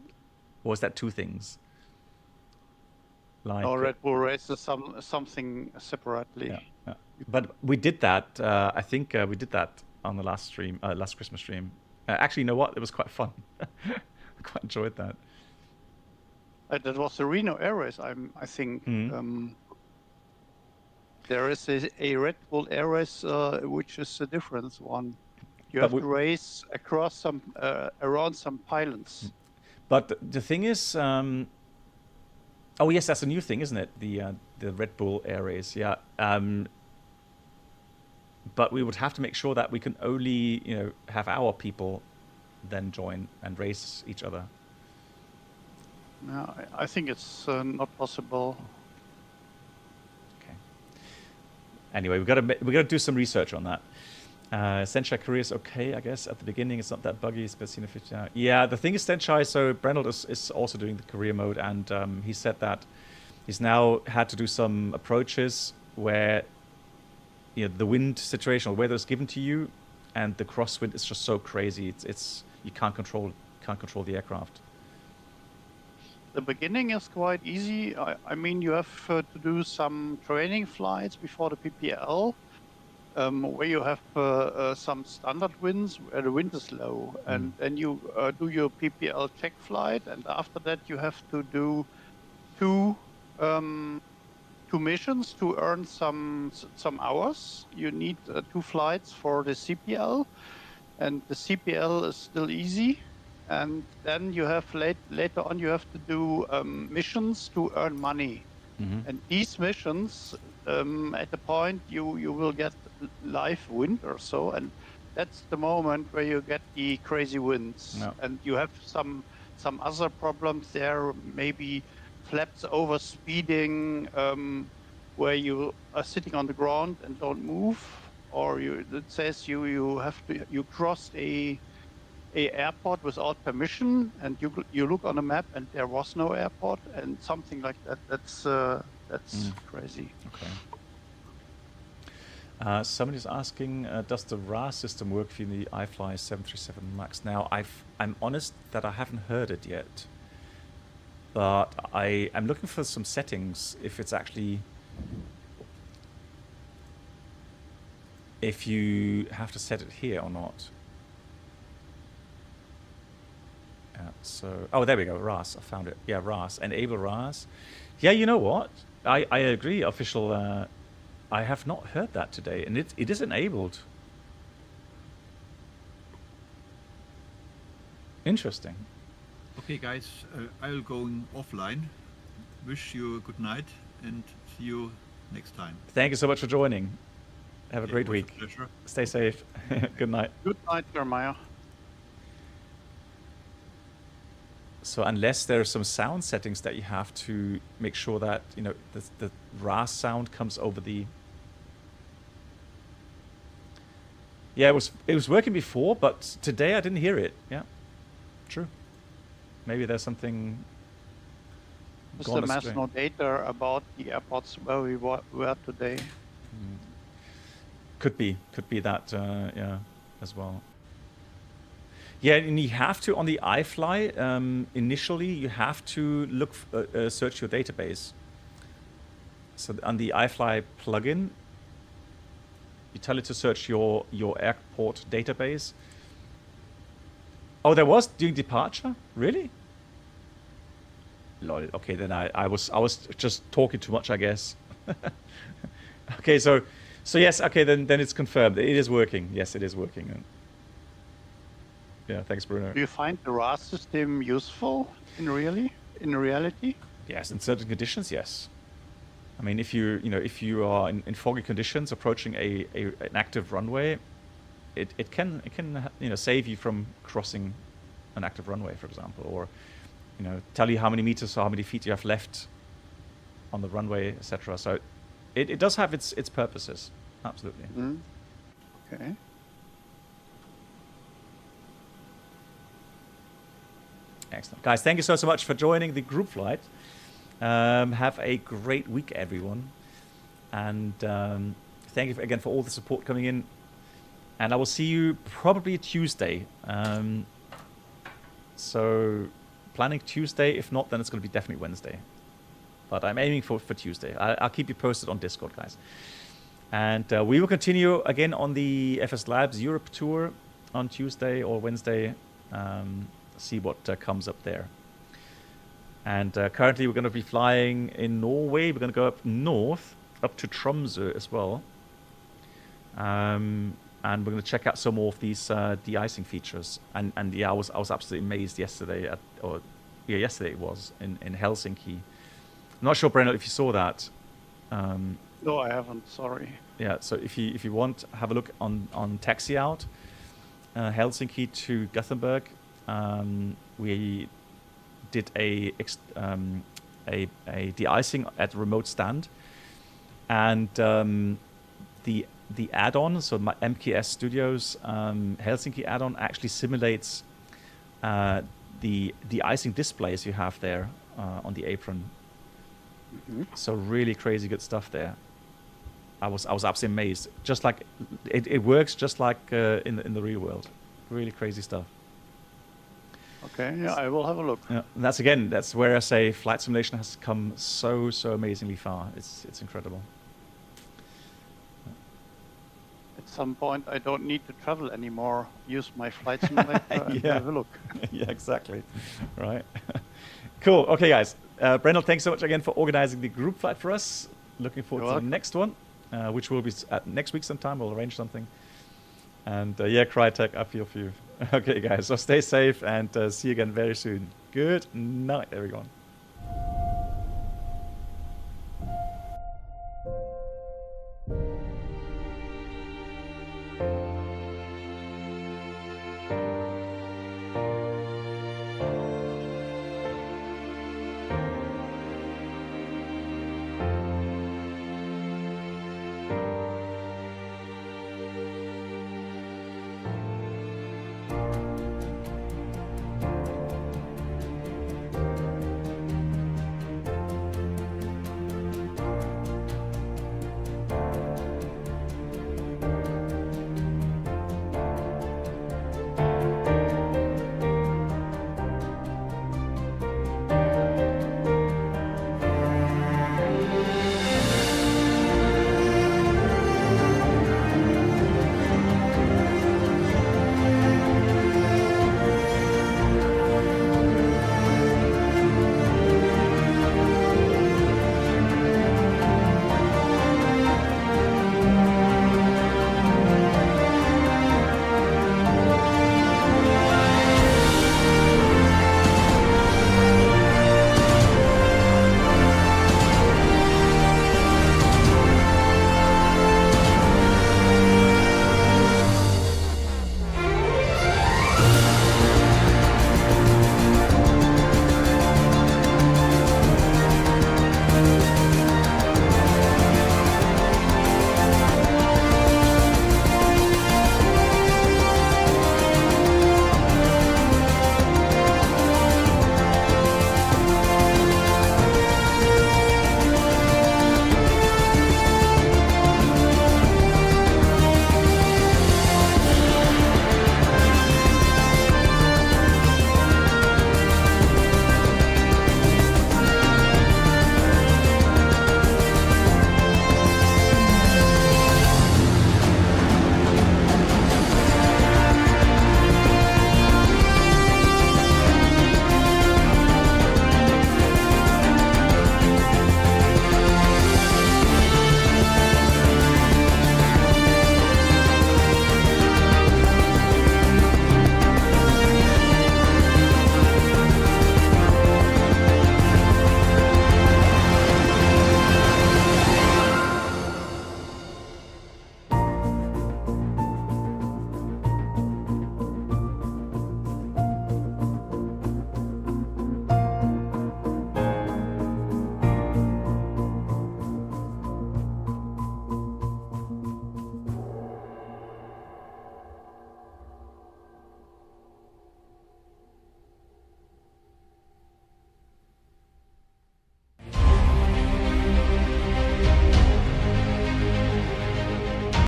Speaker 1: or is that two things? Like
Speaker 2: Red Bull race is something separately.
Speaker 1: Yeah. But we did that. I think we did that on the last stream, last Christmas stream. Actually, you know what? It was quite fun. I quite enjoyed that.
Speaker 2: That was the Reno Air Race, I think.
Speaker 1: Mm-hmm.
Speaker 2: There is a Red Bull Air Race, which is a different one. You have to race across some, around some pylons.
Speaker 1: But the thing is, oh yes, that's a new thing, isn't it? The Red Bull Air Race, yeah. But we would have to make sure that we can only, have our people then join and race each other.
Speaker 2: No, I think it's not possible.
Speaker 1: Okay. Anyway, we got to do some research on that. Senchai career is okay, I guess. At the beginning, it's not that buggy. It's been yeah, the thing is, Senchai, so Brenold is also doing the career mode, and he said that he's now had to do some approaches where the wind situation or weather is given to you, and the crosswind is just so crazy. It's you can't control the aircraft.
Speaker 2: The beginning is quite easy. I mean, you have to do some training flights before the PPL, where you have some standard winds where the wind is low, and then you do your PPL check flight, and after that you have to do two missions to earn some hours. You need 2 flights for the CPL, and the CPL is still easy. And then you have later on you have to do missions to earn money. And these missions, at the point you will get live wind or so, and that's the moment where you get the crazy winds.
Speaker 1: No.
Speaker 2: And you have some other problems there, maybe flaps over speeding, where you are sitting on the ground and don't move, or it says you crossed a airport without permission, and you look on a map and there was no airport, and something like that. That's crazy.
Speaker 1: Okay. Somebody's asking, does the RAS system work for the iFly 737 MAX? Now, I'm honest that I haven't heard it yet, but I'm looking for some settings if it's actually, if you have to set it here or not. Oh, there we go, RAS, I found it. Yeah, RAS, enable RAS. Yeah, you know what? I agree, official. I have not heard that today, and it is enabled. Interesting.
Speaker 3: Okay, guys, I'll go offline. Wish you a good night and see you next time.
Speaker 1: Thank you so much for joining. Have a great
Speaker 3: it was
Speaker 1: week.
Speaker 3: a pleasure.
Speaker 1: Stay safe. Good night.
Speaker 2: Good night, Jeremiah.
Speaker 1: So unless there are some sound settings that you have to make sure that the RAS sound comes over the. Yeah, it was working before, but today I didn't hear it. Yeah, true. Maybe there's something.
Speaker 2: Mr. Mass no data about the airports where we were today.
Speaker 1: Could be that. Yeah, as well. Yeah, and you have to, on the iFly, initially you have to look, search your database. So on the iFly plugin, you tell it to search your airport database. Oh, there was during departure? Really? Lol. Okay, then I was just talking too much, I guess. Okay, so yes, okay, then it's confirmed. It is working. Yes, it is working. Yeah, thanks, Bruno.
Speaker 2: Do you find the RAS system useful in reality?
Speaker 1: Yes, in certain conditions, yes. I mean, if you are in foggy conditions approaching an active runway, it can save you from crossing an active runway, for example, or tell you how many meters or how many feet you have left on the runway, etc. So it does have its purposes, absolutely.
Speaker 2: Okay.
Speaker 1: Excellent. Guys, thank you so much for joining the group flight. Have a great week, everyone. And thank you again for all the support coming in. And I will see you probably Tuesday. So planning Tuesday. If not, then it's going to be definitely Wednesday. But I'm aiming for Tuesday. I'll keep you posted on Discord, guys. And we will continue again on the FS Labs Europe tour on Tuesday or Wednesday. See what comes up there. And currently we're going to be flying in Norway. We're going to go up north, up to Tromsø as well. And we're going to check out some more of these de-icing features. And yeah, I was absolutely amazed yesterday yesterday it was in Helsinki. I'm not sure, Breno, if you saw that.
Speaker 2: No, I haven't. Sorry.
Speaker 1: Yeah, so if you want, have a look on taxi out Helsinki to Gothenburg. We did a de-icing at a remote stand, and the the add-on, so my MKS Studios Helsinki add-on actually simulates the icing displays you have there on the apron. So really crazy good stuff there. I was absolutely amazed. Just like it works just like in the real world. Really crazy stuff.
Speaker 2: Okay, yeah, I will have a look.
Speaker 1: Yeah, and that's where I say flight simulation has come so amazingly far. It's incredible.
Speaker 2: At some point, I don't need to travel anymore. Use my flight simulator and have a look.
Speaker 1: Yeah, exactly. Right. Cool. Okay, guys. Brendel, thanks so much again for organizing the group flight for us. Looking forward to the next one, which will be next week sometime. We'll arrange something. And yeah, Crytek, I feel for you. Okay, guys. So stay safe and see you again very soon. Good night, everyone.